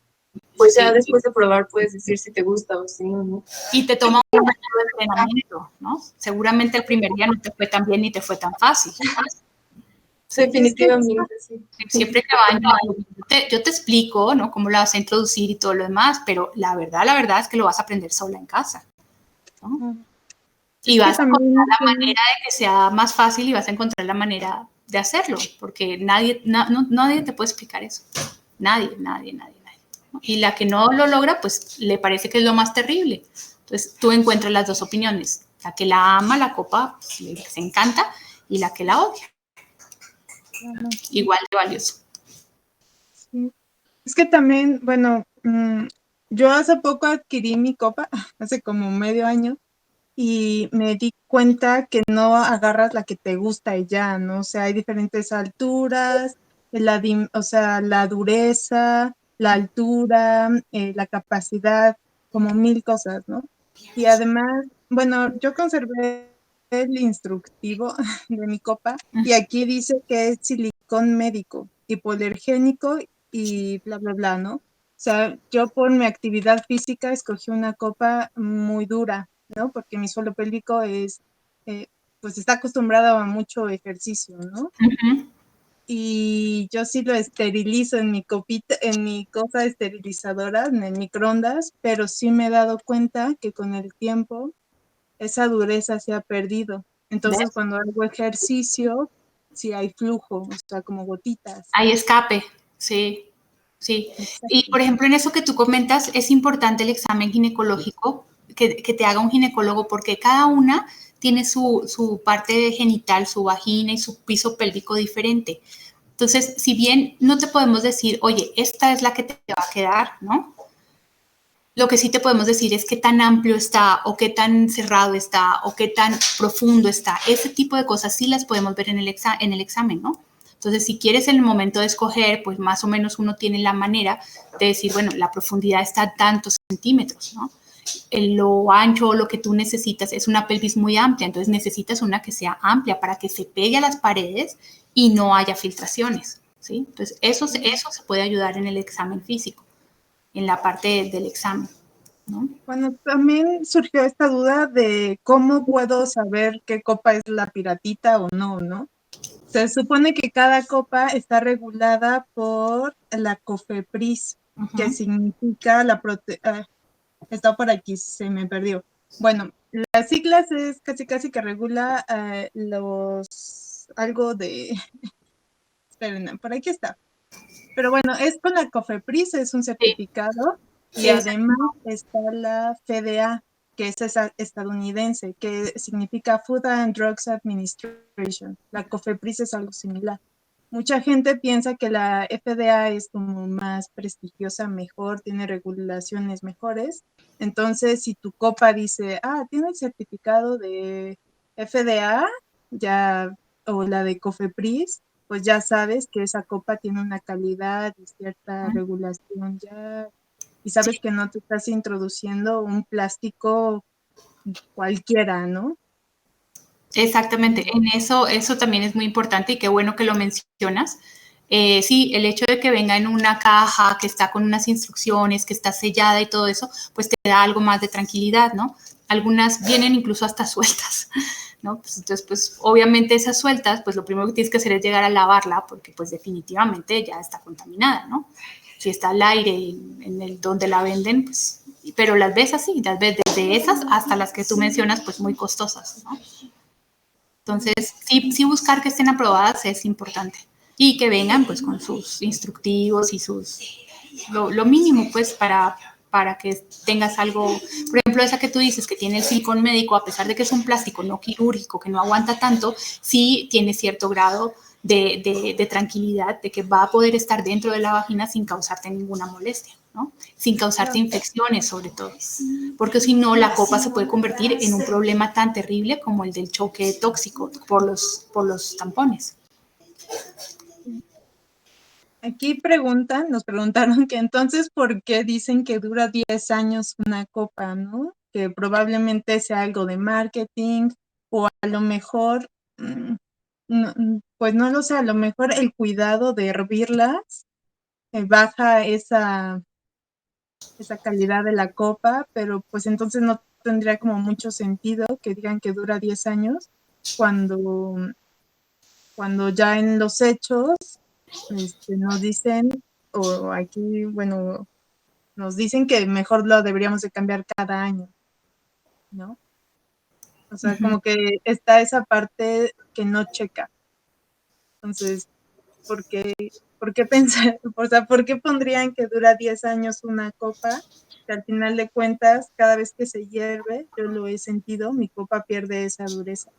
Speaker 4: pues ya
Speaker 2: Sí.
Speaker 4: después de probar puedes decir si te gusta o si no, ¿no?
Speaker 2: Y te toma un momento de entrenamiento, ¿no? Seguramente el primer día no te fue tan bien ni te fue tan fácil.
Speaker 3: Sí, es que
Speaker 4: Definitivamente, sí.
Speaker 2: Siempre que vayan, yo te explico, ¿no? Cómo la vas a introducir y todo lo demás, pero la verdad es que lo vas a aprender sola en casa, ¿no? Y
Speaker 3: es que
Speaker 2: vas a encontrar
Speaker 3: también
Speaker 2: la manera de que sea más fácil y vas a encontrar la manera de hacerlo, porque nadie te puede explicar eso. Nadie. ¿No? Y la que no lo logra, pues le parece que es lo más terrible. Entonces tú encuentras las dos opiniones, la que la ama, la copa, pues, les encanta, y la que la odia, igual de valioso.
Speaker 3: sí. Es que también, bueno, yo hace poco adquirí mi copa, hace como medio año, y me di cuenta que no agarras la que te gusta y ya, ¿no? O sea, hay diferentes alturas, o sea, la dureza, la altura, la capacidad, como mil cosas, ¿no? Y además, bueno, yo conservé el instructivo de mi copa y aquí dice que es silicón médico, hipoalergénico y bla, bla, bla, ¿no? O sea, yo por mi actividad física escogí una copa muy dura, ¿no? Porque mi suelo pélvico pues está acostumbrado a mucho ejercicio, ¿no?
Speaker 2: Uh-huh.
Speaker 3: Y yo sí lo esterilizo en mi copita, en mi cosa esterilizadora, en el microondas, pero sí me he dado cuenta que con el tiempo esa dureza se ha perdido. Entonces,
Speaker 2: ¿Ves?
Speaker 3: cuando hago ejercicio, sí hay flujo, o sea, como gotitas.
Speaker 2: Hay escape, sí, sí. Y
Speaker 3: Exacto.
Speaker 2: por ejemplo, en eso que tú comentas, es importante el examen ginecológico, que te haga un ginecólogo, porque cada una tiene su parte genital, su vagina y su piso pélvico diferente. Entonces, si bien no te podemos decir, oye, esta es la que te va a quedar, ¿no? Lo que sí te podemos decir es qué tan amplio está o qué tan cerrado está o qué tan profundo está. Ese tipo de cosas sí las podemos ver en el examen, ¿no? Entonces, si quieres en el momento de escoger, pues más o menos uno tiene la manera de decir, bueno, la profundidad está a tantos centímetros, ¿no? Lo ancho o lo que tú necesitas es una pelvis muy amplia, entonces necesitas una que sea amplia para que se pegue a las paredes y no haya filtraciones, ¿sí? Entonces, eso se puede ayudar en el examen físico, en la parte del examen, ¿no?
Speaker 3: Bueno, también surgió esta duda de cómo puedo saber qué copa es la piratita o no, ¿no? Se supone que cada copa está regulada por la COFEPRIS, que
Speaker 2: Uh-huh.
Speaker 3: significa está por aquí, se me perdió. Bueno, las siglas es casi que regula algo de, esperen, por aquí está. Pero bueno, es con la COFEPRIS, es un
Speaker 2: Sí,
Speaker 3: certificado y
Speaker 2: sí,
Speaker 3: además está la FDA, que es esa estadounidense, que significa Food and Drugs Administration. La COFEPRIS es algo similar. mucha gente piensa que la FDA es como más prestigiosa, mejor, tiene regulaciones mejores. Entonces, si tu copa dice, tiene el certificado de FDA, ya, o la de Cofepris, pues ya sabes que esa copa tiene una calidad y cierta regulación ya, y sabes que no te estás introduciendo un plástico cualquiera, ¿no?
Speaker 2: Exactamente, en eso también es muy importante y qué bueno que lo mencionas. Sí, el hecho de que venga en una caja, que está con unas instrucciones, que está sellada y todo eso, pues te da algo más de tranquilidad, ¿no? Algunas vienen incluso hasta sueltas, ¿no? Pues entonces, pues obviamente esas sueltas, pues lo primero que tienes que hacer es llegar a lavarla porque pues definitivamente ya está contaminada, ¿no? Si está al aire en el donde la venden, pues, pero las ves así, las ves desde esas hasta las que tú mencionas, pues muy costosas, ¿no? Entonces, sí buscar que estén aprobadas es importante y que vengan pues con sus instructivos y lo mínimo pues para que tengas algo, por ejemplo, esa que tú dices que tiene el silicón médico, a pesar de que es un plástico no quirúrgico, que no aguanta tanto, sí tiene cierto grado de tranquilidad, de que va a poder estar dentro de la vagina sin causarte ninguna molestia, ¿no? Sin causarte infecciones sobre todo, porque si no la copa se puede convertir en un problema tan terrible como el del choque tóxico por los tampones.
Speaker 3: Aquí nos preguntaron que entonces, ¿por qué dicen que dura 10 años una copa, no? Que probablemente sea algo de marketing o a lo mejor, pues no lo sé, a lo mejor el cuidado de hervirlas baja esa calidad de la copa, pero pues entonces no tendría como mucho sentido que digan que dura 10 años cuando, cuando ya en los hechos nos dicen, o aquí, bueno, nos dicen que mejor lo deberíamos de cambiar cada año, ¿no? O sea, como que está esa parte que no checa. Entonces, ¿por qué pensar? O sea, ¿por qué pondrían que dura 10 años una copa? Que al final de cuentas, cada vez que se hierve, yo lo he sentido, mi copa pierde esa dureza.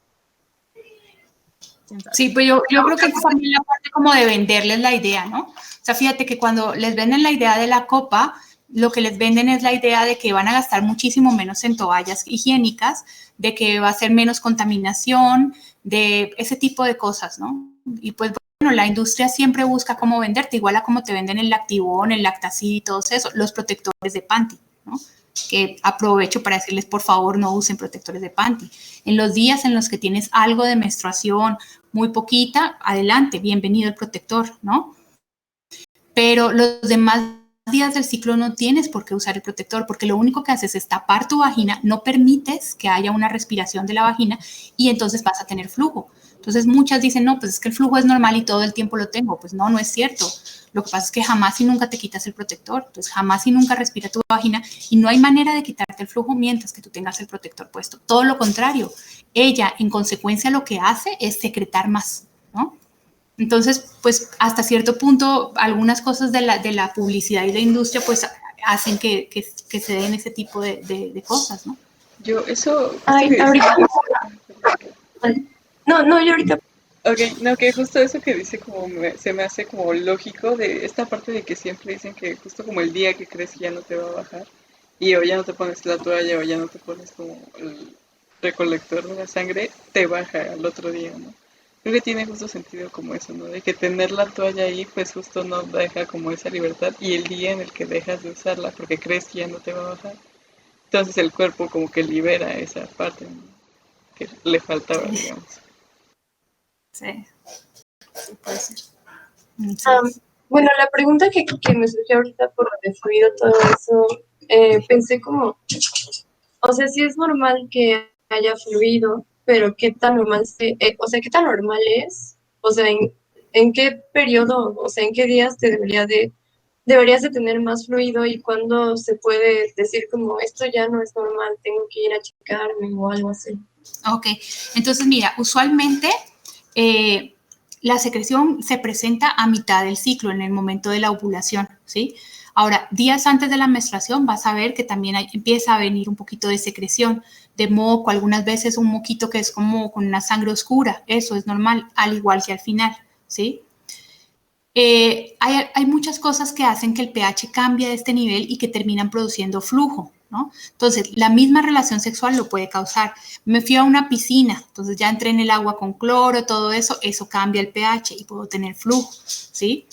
Speaker 2: Sí, pues yo creo que es también la parte como de venderles la idea, ¿no? O sea, fíjate que cuando les venden la idea de la copa, lo que les venden es la idea de que van a gastar muchísimo menos en toallas higiénicas, de que va a ser menos contaminación, de ese tipo de cosas, ¿no? Y pues bueno, la industria siempre busca cómo venderte, igual a como te venden el Lactivón, el Lactacid y todo eso, los protectores de panty, ¿no? Que aprovecho para decirles, por favor, no usen protectores de panty. En los días en los que tienes algo de menstruación, muy poquita, adelante, bienvenido el protector, ¿no? Pero los demás días del ciclo no tienes por qué usar el protector, porque lo único que haces es tapar tu vagina, no permites que haya una respiración de la vagina y entonces vas a tener flujo. Entonces muchas dicen, no, pues es que el flujo es normal y todo el tiempo lo tengo. Pues no, no es cierto. Lo que pasa es que jamás y nunca te quitas el protector, entonces jamás y nunca respira tu vagina y no hay manera de quitarte el flujo mientras que tú tengas el protector puesto. Todo lo contrario, ella en consecuencia lo que hace es secretar más, ¿no? Entonces, pues hasta cierto punto, algunas cosas de la publicidad y la industria, pues hacen que se den ese tipo de cosas, ¿no?
Speaker 1: Yo, eso,
Speaker 4: Ay,
Speaker 1: justo que
Speaker 4: ahorita.
Speaker 1: dice,
Speaker 4: No, yo ahorita.
Speaker 1: ok, no, que justo eso que dice como se me hace como lógico de esta parte de que siempre dicen que justo como el día que crees que ya no te va a bajar y o ya no te pones la toalla o ya no te pones como el recolector de la sangre, te baja al otro día, ¿no? Creo que tiene justo sentido como eso, ¿no? De que tener la toalla ahí pues justo no deja como esa libertad y el día en el que dejas de usarla porque crees que ya no te va a bajar, entonces el cuerpo como que libera esa parte, ¿no? Que le faltaba, digamos.
Speaker 2: Sí, sí puede ser. Sí.
Speaker 4: Bueno, la pregunta que me surgió ahorita por lo de fluido, todo eso, pensé como, o sea, sí es normal que haya fluido, pero qué tan normal o sea, qué tan normal es, o sea, en qué periodo, o sea, en qué días deberías de tener más fluido y cuándo se puede decir como esto ya no es normal, tengo que ir a checarme o algo así.
Speaker 2: Ok, entonces mira, usualmente la secreción se presenta a mitad del ciclo, en el momento de la ovulación, ¿sí? Ahora, días antes de la menstruación vas a ver que también empieza a venir un poquito de secreción, de moco, algunas veces un moquito que es como con una sangre oscura, eso es normal, al igual que al final, ¿sí? Hay muchas cosas que hacen que el pH cambie de este nivel y que terminan produciendo flujo, ¿no? Entonces, la misma relación sexual lo puede causar. Me fui a una piscina, entonces ya entré en el agua con cloro, todo eso cambia el pH y puedo tener flujo, ¿sí?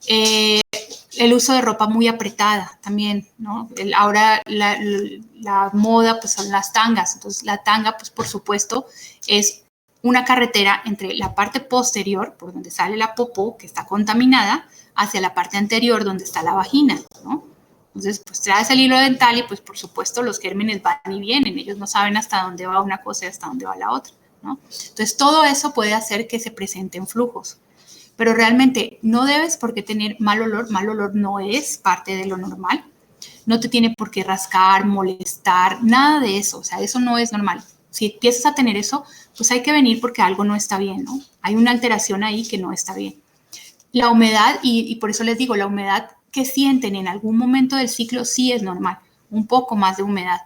Speaker 2: El uso de ropa muy apretada también, ¿no? Ahora la moda pues son las tangas, entonces la tanga pues por supuesto es una carretera entre la parte posterior, por donde sale la popó, que está contaminada, hacia la parte anterior, donde está la vagina, ¿no? Entonces, pues traes el hilo dental y pues por supuesto los gérmenes van y vienen, ellos no saben hasta dónde va una cosa y hasta dónde va la otra, ¿no? Entonces, todo eso puede hacer que se presenten flujos. Pero realmente no debes por qué tener mal olor no es parte de lo normal, no te tiene por qué rascar, molestar, nada de eso, o sea, eso no es normal. Si empiezas a tener eso, pues hay que venir porque algo no está bien, ¿no? Hay una alteración ahí que no está bien. La humedad, y por eso les digo, la humedad que sienten en algún momento del ciclo sí es normal, un poco más de humedad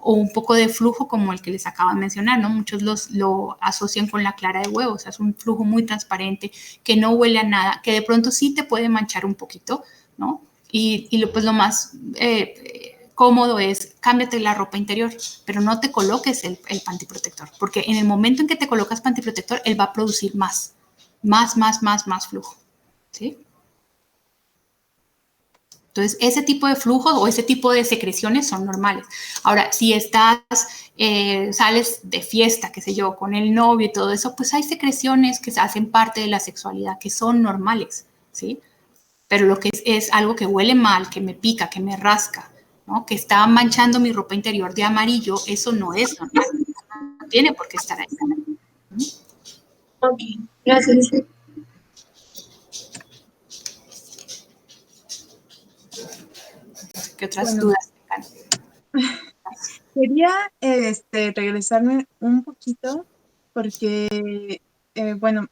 Speaker 2: o un poco de flujo como el que les acabo de mencionar, ¿no? Muchos lo asocian con la clara de huevo, o sea, es un flujo muy transparente, que no huele a nada, que de pronto sí te puede manchar un poquito, ¿no? Pues lo más cómodo es cámbiate la ropa interior, pero no te coloques el pantiprotector, porque en el momento en que te colocas pantiprotector, él va a producir más flujo, ¿sí? Entonces, ese tipo de flujos o ese tipo de secreciones son normales. Ahora, si sales de fiesta, qué sé yo, con el novio y todo eso, pues hay secreciones que hacen parte de la sexualidad, que son normales, ¿sí? Pero lo que es algo que huele mal, que me pica, que me rasca, ¿no? Que está manchando mi ropa interior de amarillo, eso no es normal. No tiene por qué estar ahí.
Speaker 4: Ok, gracias.
Speaker 2: ¿Qué otras
Speaker 3: Bueno,
Speaker 2: dudas?
Speaker 3: quería regresarme un poquito porque, bueno,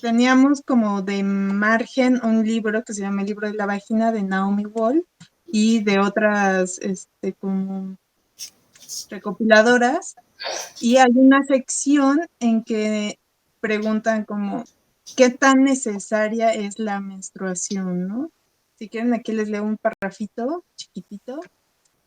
Speaker 3: teníamos como de margen un libro que se llama El libro de la vagina de Naomi Wolf y de otras como recopiladoras, y hay una sección en que preguntan como qué tan necesaria es la menstruación, ¿no? Si quieren, aquí les leo un parrafito chiquitito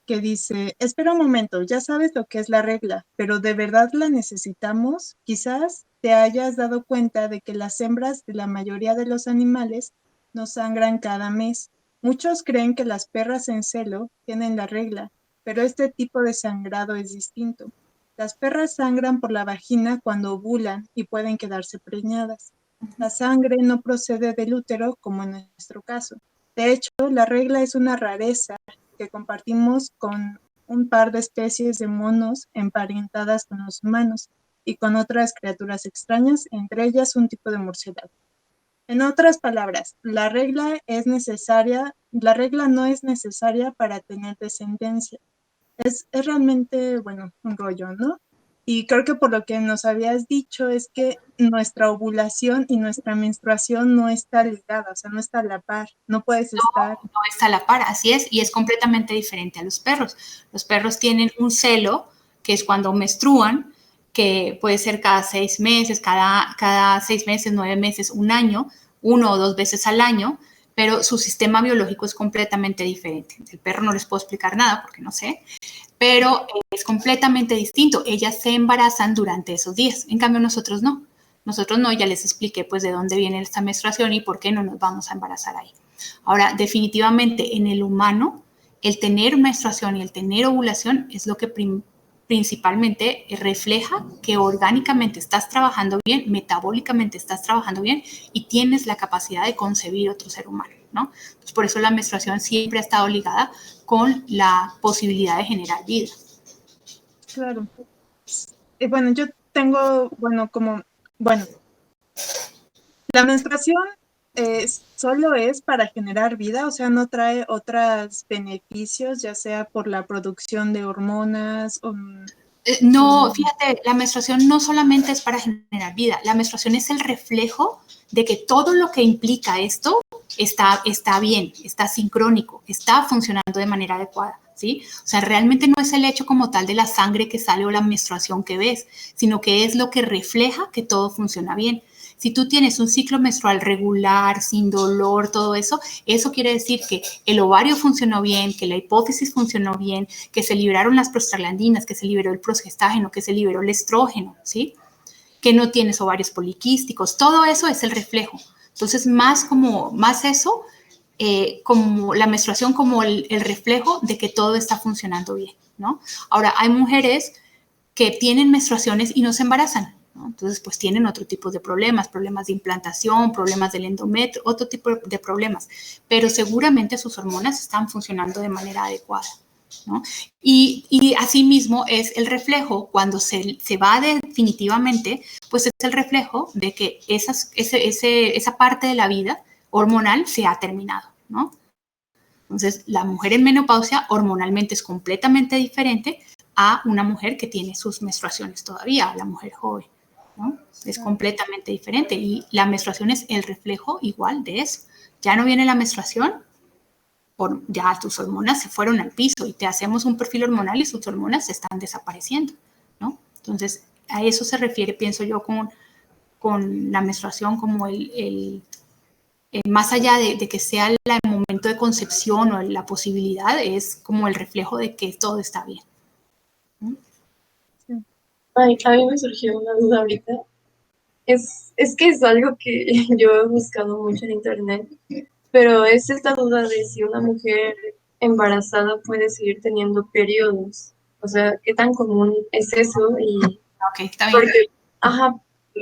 Speaker 3: que dice: espera un momento, ya sabes lo que es la regla, pero ¿de verdad la necesitamos? Quizás te hayas dado cuenta de que las hembras de la mayoría de los animales no sangran cada mes. Muchos creen que las perras en celo tienen la regla, pero este tipo de sangrado es distinto. Las perras sangran por la vagina cuando ovulan y pueden quedarse preñadas. La sangre no procede del útero como en nuestro caso. De hecho, la regla es una rareza que compartimos con un par de especies de monos emparentadas con los humanos y con otras criaturas extrañas, entre ellas un tipo de murciélago. En otras palabras, la regla no es necesaria para tener descendencia. Es realmente, bueno, un rollo, ¿no? Y creo que por lo que nos habías dicho es que nuestra ovulación y nuestra menstruación no está ligada, o sea, no está a la par, no puedes estar.
Speaker 2: No está a la par, así es, y es completamente diferente a los perros. Los perros tienen un celo, que es cuando menstruan, que puede ser cada 6 meses, cada 6 meses, 9 meses, un año, 1 o 2 veces al año, pero su sistema biológico es completamente diferente. El perro no les puedo explicar nada porque no sé, pero es completamente distinto. Ellas se embarazan durante esos días, en cambio nosotros no. Nosotros no, ya les expliqué pues de dónde viene esta menstruación y por qué no nos vamos a embarazar ahí. Ahora, definitivamente en el humano, el tener menstruación y el tener ovulación es lo que principalmente refleja que orgánicamente estás trabajando bien, metabólicamente estás trabajando bien y tienes la capacidad de concebir otro ser humano, ¿no? Entonces, por eso la menstruación siempre ha estado ligada con la posibilidad de generar vida.
Speaker 3: Claro. Bueno, yo tengo, la menstruación solo es para generar vida, o sea, no trae otros beneficios, ya sea por la producción de hormonas.
Speaker 2: No, fíjate, la menstruación no solamente es para generar vida, la menstruación es el reflejo de que todo lo que implica esto está bien, está sincrónico, está funcionando de manera adecuada, ¿sí? O sea, realmente no es el hecho como tal de la sangre que sale o la menstruación que ves, sino que es lo que refleja que todo funciona bien. Si tú tienes un ciclo menstrual regular, sin dolor, todo eso, eso quiere decir que el ovario funcionó bien, que la hipófisis funcionó bien, que se liberaron las prostaglandinas, que se liberó el progestágeno, que se liberó el estrógeno, ¿sí? Que no tienes ovarios poliquísticos, todo eso es el reflejo. Entonces, más eso, como la menstruación como el reflejo de que todo está funcionando bien, ¿no? Ahora, hay mujeres que tienen menstruaciones y no se embarazan, ¿no? Entonces, pues tienen otro tipo de problemas de implantación, problemas del endometrio, otro tipo de problemas, pero seguramente sus hormonas están funcionando de manera adecuada, ¿no? Y asimismo es el reflejo, cuando se va definitivamente, pues es el reflejo de que esa parte de la vida hormonal se ha terminado, ¿no? Entonces, la mujer en menopausia hormonalmente es completamente diferente a una mujer que tiene sus menstruaciones todavía, a la mujer joven, ¿no? Es completamente diferente y la menstruación es el reflejo igual de eso. Ya no viene la menstruación, ya tus hormonas se fueron al piso y te hacemos un perfil hormonal y sus hormonas están desapareciendo, ¿no? Entonces, a eso se refiere, pienso yo, con la menstruación como más allá de que sea el momento de concepción o la posibilidad, es como el reflejo de que todo está bien.
Speaker 3: Sí.
Speaker 4: Ay, a mí me surgió una duda ahorita. Es que es algo que yo he buscado mucho en internet, pero es esta duda de si una mujer embarazada puede seguir teniendo periodos. O sea, ¿qué tan común es eso? Y
Speaker 2: Ok, está bien.
Speaker 4: porque, ajá,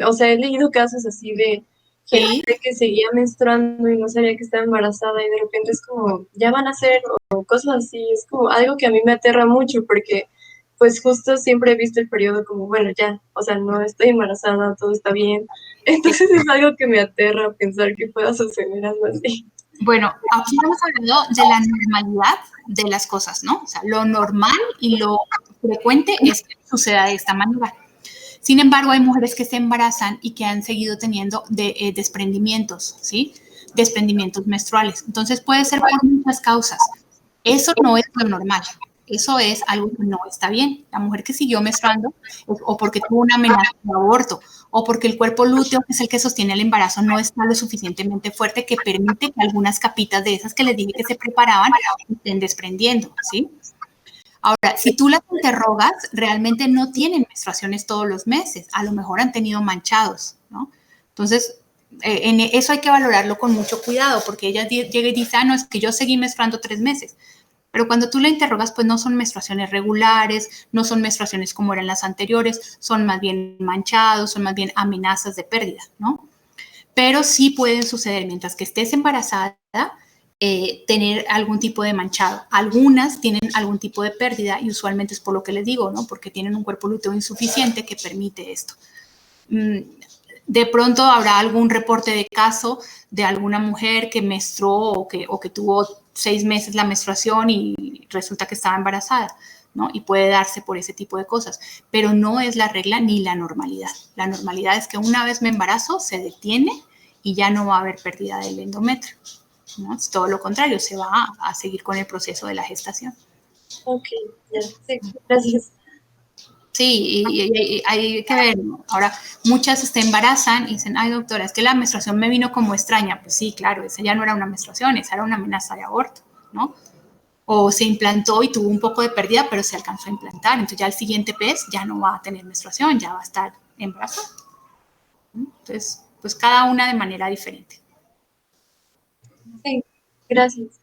Speaker 4: o sea, he leído casos así de
Speaker 2: Sí,
Speaker 4: gente que seguía menstruando y no sabía que estaba embarazada y de repente es como, ya van a ser o cosas así. Es como algo que a mí me aterra mucho porque pues justo siempre he visto el periodo como, bueno, ya, o sea, no estoy embarazada, todo está bien. Entonces es algo que me aterra pensar que pueda suceder algo así.
Speaker 2: bueno, aquí estamos hablando de la normalidad de las cosas, ¿no? O sea, lo normal y lo frecuente es que suceda de esta manera. Sin embargo, hay mujeres que se embarazan y que han seguido teniendo desprendimientos, ¿sí? Desprendimientos menstruales. Entonces, puede ser por muchas causas. Eso no es lo normal. Eso es algo que no está bien. La mujer que siguió menstruando o porque tuvo una amenaza de aborto o porque el cuerpo lúteo, que es el que sostiene el embarazo, no está lo suficientemente fuerte que permite que algunas capitas de esas que les dije que se preparaban estén desprendiendo, ¿sí? Ahora, si tú las interrogas, realmente no tienen menstruaciones todos los meses, a lo mejor han tenido manchados, ¿no? Entonces, en eso hay que valorarlo con mucho cuidado, porque ella llega y dice, no, es que yo seguí menstruando 3 meses. Pero cuando tú la interrogas, pues no son menstruaciones regulares, no son menstruaciones como eran las anteriores, son más bien manchados, son más bien amenazas de pérdida, ¿no? Pero sí pueden suceder mientras que estés embarazada, tener algún tipo de manchado. Algunas tienen algún tipo de pérdida y usualmente es por lo que les digo, ¿no? Porque tienen un cuerpo lúteo insuficiente que permite esto. De pronto habrá algún reporte de caso de alguna mujer que menstruó o que tuvo 6 meses la menstruación y resulta que estaba embarazada, ¿no? Y puede darse por ese tipo de cosas, pero no es la regla ni la normalidad. La normalidad es que una vez me embarazo se detiene y ya no va a haber pérdida del endometrio, ¿no? Es todo lo contrario, se va a seguir con el proceso de la gestación.
Speaker 4: Ok, ya, sí, gracias.
Speaker 2: Sí, y hay que ver, ¿no? Ahora, muchas se embarazan y dicen, ay doctora, es que la menstruación me vino como extraña. Pues sí, claro, esa ya no era una menstruación, esa era una amenaza de aborto, ¿no? O se implantó y tuvo un poco de pérdida, pero se alcanzó a implantar. Entonces ya el siguiente pez ya no va a tener menstruación, ya va a estar embarazada. Entonces, pues cada una de manera diferente.
Speaker 4: Sí, gracias.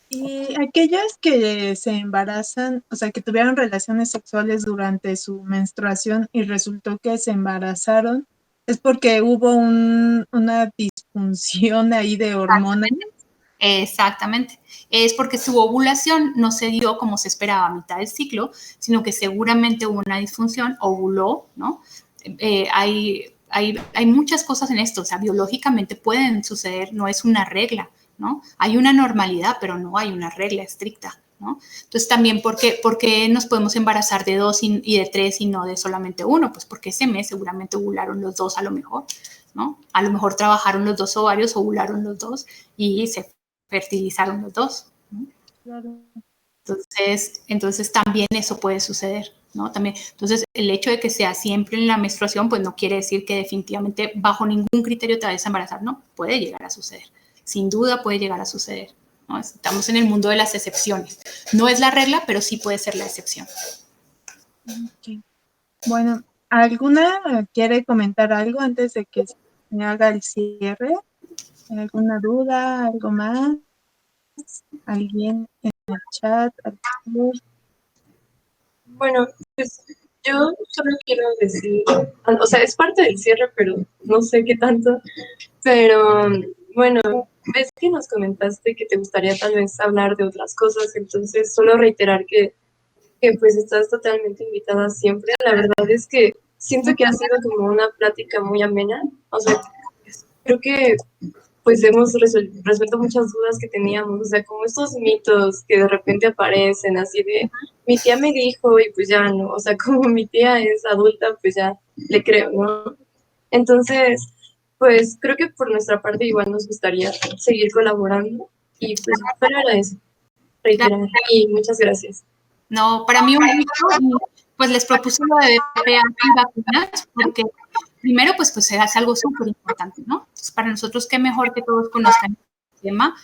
Speaker 3: Y aquellas que se embarazan, o sea, que tuvieron relaciones sexuales durante su menstruación y resultó que se embarazaron, es porque hubo una disfunción ahí de hormonas.
Speaker 2: Exactamente. Es porque su ovulación no se dio como se esperaba a mitad del ciclo, sino que seguramente hubo una disfunción, ovuló, ¿no? Hay muchas cosas en esto, o sea, biológicamente pueden suceder, no es una regla, ¿no? Hay una normalidad, pero no hay una regla estricta, ¿no? Entonces también, ¿por qué nos podemos embarazar de 2 y de 3 y no de solamente 1? Pues porque ese mes seguramente ovularon los 2 a lo mejor, ¿no? A lo mejor trabajaron los 2 ovarios, ovularon los 2 y se fertilizaron los 2, ¿no?
Speaker 3: Claro.
Speaker 2: Entonces también eso puede suceder. ¿no? También, entonces, el hecho de que sea siempre en la menstruación, pues no quiere decir que definitivamente bajo ningún criterio te vayas a embarazar, ¿no? Puede llegar a suceder, sin duda puede llegar a suceder, ¿no? Estamos en el mundo de las excepciones. No es la regla, pero sí puede ser la excepción.
Speaker 3: Ok. Bueno, ¿alguna quiere comentar algo antes de que se haga el cierre? ¿Alguna duda? ¿Algo más? ¿Alguien en el chat?
Speaker 4: Bueno, pues yo solo quiero decir, o sea, es parte del cierre, pero no sé qué tanto, pero bueno, ves que nos comentaste que te gustaría tal vez hablar de otras cosas, entonces solo reiterar que pues estás totalmente invitada siempre. La verdad es que siento que ha sido como una plática muy amena, o sea, creo que pues hemos resuelto muchas dudas que teníamos, o sea, como estos mitos que de repente aparecen así de, mi tía me dijo y pues ya no, o sea, como mi tía es adulta, pues ya le creo, ¿no? Entonces, pues creo que por nuestra parte igual nos gustaría seguir colaborando y pues solo era eso, reiterar y muchas gracias.
Speaker 2: No, para mí un gusto, y pues les propuse lo de VPH y vacunas, porque primero, pues se hace algo súper importante, ¿no? Entonces, para nosotros, qué mejor que todos conozcan el tema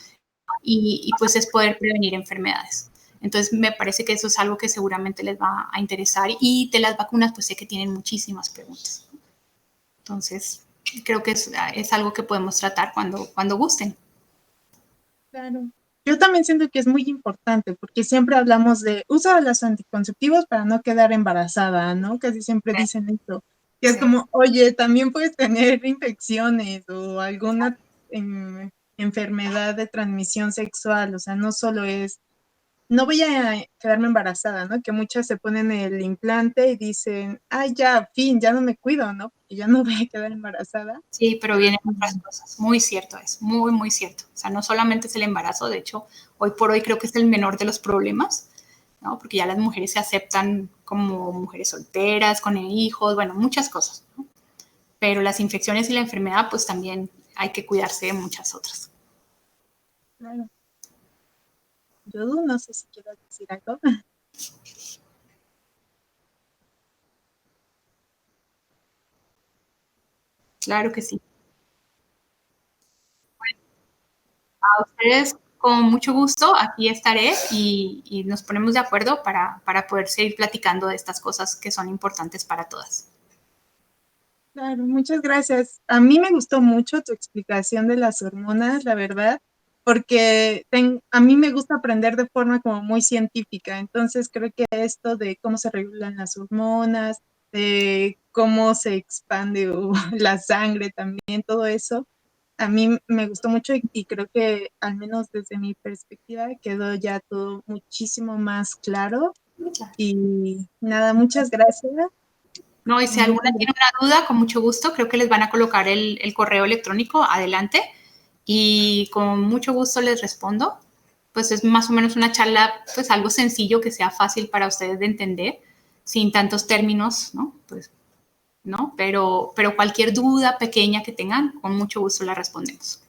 Speaker 2: y pues es poder prevenir enfermedades. Entonces, me parece que eso es algo que seguramente les va a interesar y de las vacunas, pues sé que tienen muchísimas preguntas. Entonces, creo que es algo que podemos tratar cuando gusten.
Speaker 3: Claro. Yo también siento que es muy importante porque siempre hablamos de uso de los anticonceptivos para no quedar embarazada, ¿no? Casi siempre dicen esto. Que es como, oye, también puedes tener infecciones o alguna enfermedad de transmisión sexual, o sea, no solo es no voy a quedarme embarazada, ¿no? Que muchas se ponen el implante y dicen, ay, ya, fin, ya no me cuido, ¿no? Porque ya no voy a quedar embarazada.
Speaker 2: Sí, pero vienen otras cosas. Muy cierto es, muy, muy cierto. O sea, no solamente es el embarazo, de hecho, hoy por hoy creo que es el menor de los problemas, ¿no? Porque ya las mujeres se aceptan como mujeres solteras, con hijos, bueno, muchas cosas, ¿no? Pero las infecciones y la enfermedad, pues también hay que cuidarse de muchas otras.
Speaker 3: Claro. Yo no sé si quiero decir algo.
Speaker 2: Claro que sí. Bueno, a ustedes, con mucho gusto, aquí estaré y nos ponemos de acuerdo para poder seguir platicando de estas cosas que son importantes para todas.
Speaker 3: Claro, muchas gracias. A mí me gustó mucho tu explicación de las hormonas, la verdad, porque a mí me gusta aprender de forma como muy científica. Entonces creo que esto de cómo se regulan las hormonas, de cómo se expande la sangre también, todo eso, a mí me gustó mucho y creo que al menos desde mi perspectiva quedó ya todo muchísimo más claro. Y nada, muchas gracias.
Speaker 2: No, y si alguna tiene una duda, con mucho gusto, creo que les van a colocar el correo electrónico adelante y con mucho gusto les respondo. Pues es más o menos una charla, pues algo sencillo que sea fácil para ustedes de entender, sin tantos términos, ¿no? Pues, ¿no? Pero cualquier duda pequeña que tengan, con mucho gusto la respondemos.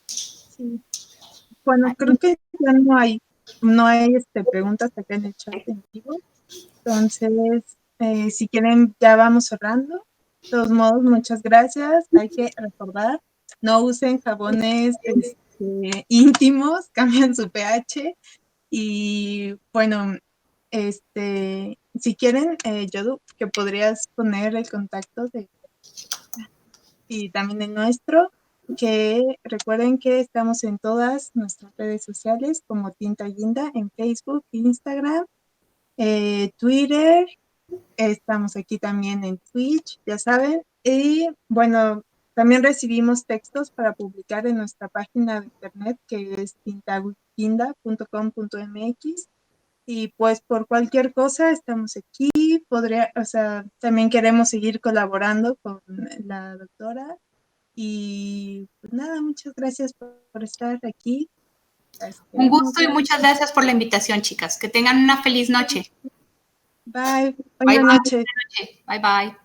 Speaker 3: Sí. Bueno, creo que ya no hay preguntas acá en el chat en vivo. Entonces, si quieren, ya vamos cerrando. De todos modos, muchas gracias. Hay que recordar, no usen jabones íntimos, cambian su pH. Y bueno, si quieren, Yodu, que podrías poner el contacto y también el nuestro, que recuerden que estamos en todas nuestras redes sociales como Tinta Guinda en Facebook, Instagram, Twitter, estamos aquí también en Twitch, ya saben, y bueno, también recibimos textos para publicar en nuestra página de internet que es tintaguinda.com.mx. Y pues por cualquier cosa estamos aquí, también queremos seguir colaborando con la doctora. Y pues nada, muchas gracias por estar aquí.
Speaker 2: Un gusto y muchas gracias por la invitación, chicas. Que tengan una feliz noche.
Speaker 3: Bye.
Speaker 2: Bye,
Speaker 3: Buenas noches.
Speaker 2: bye. Bye, bye.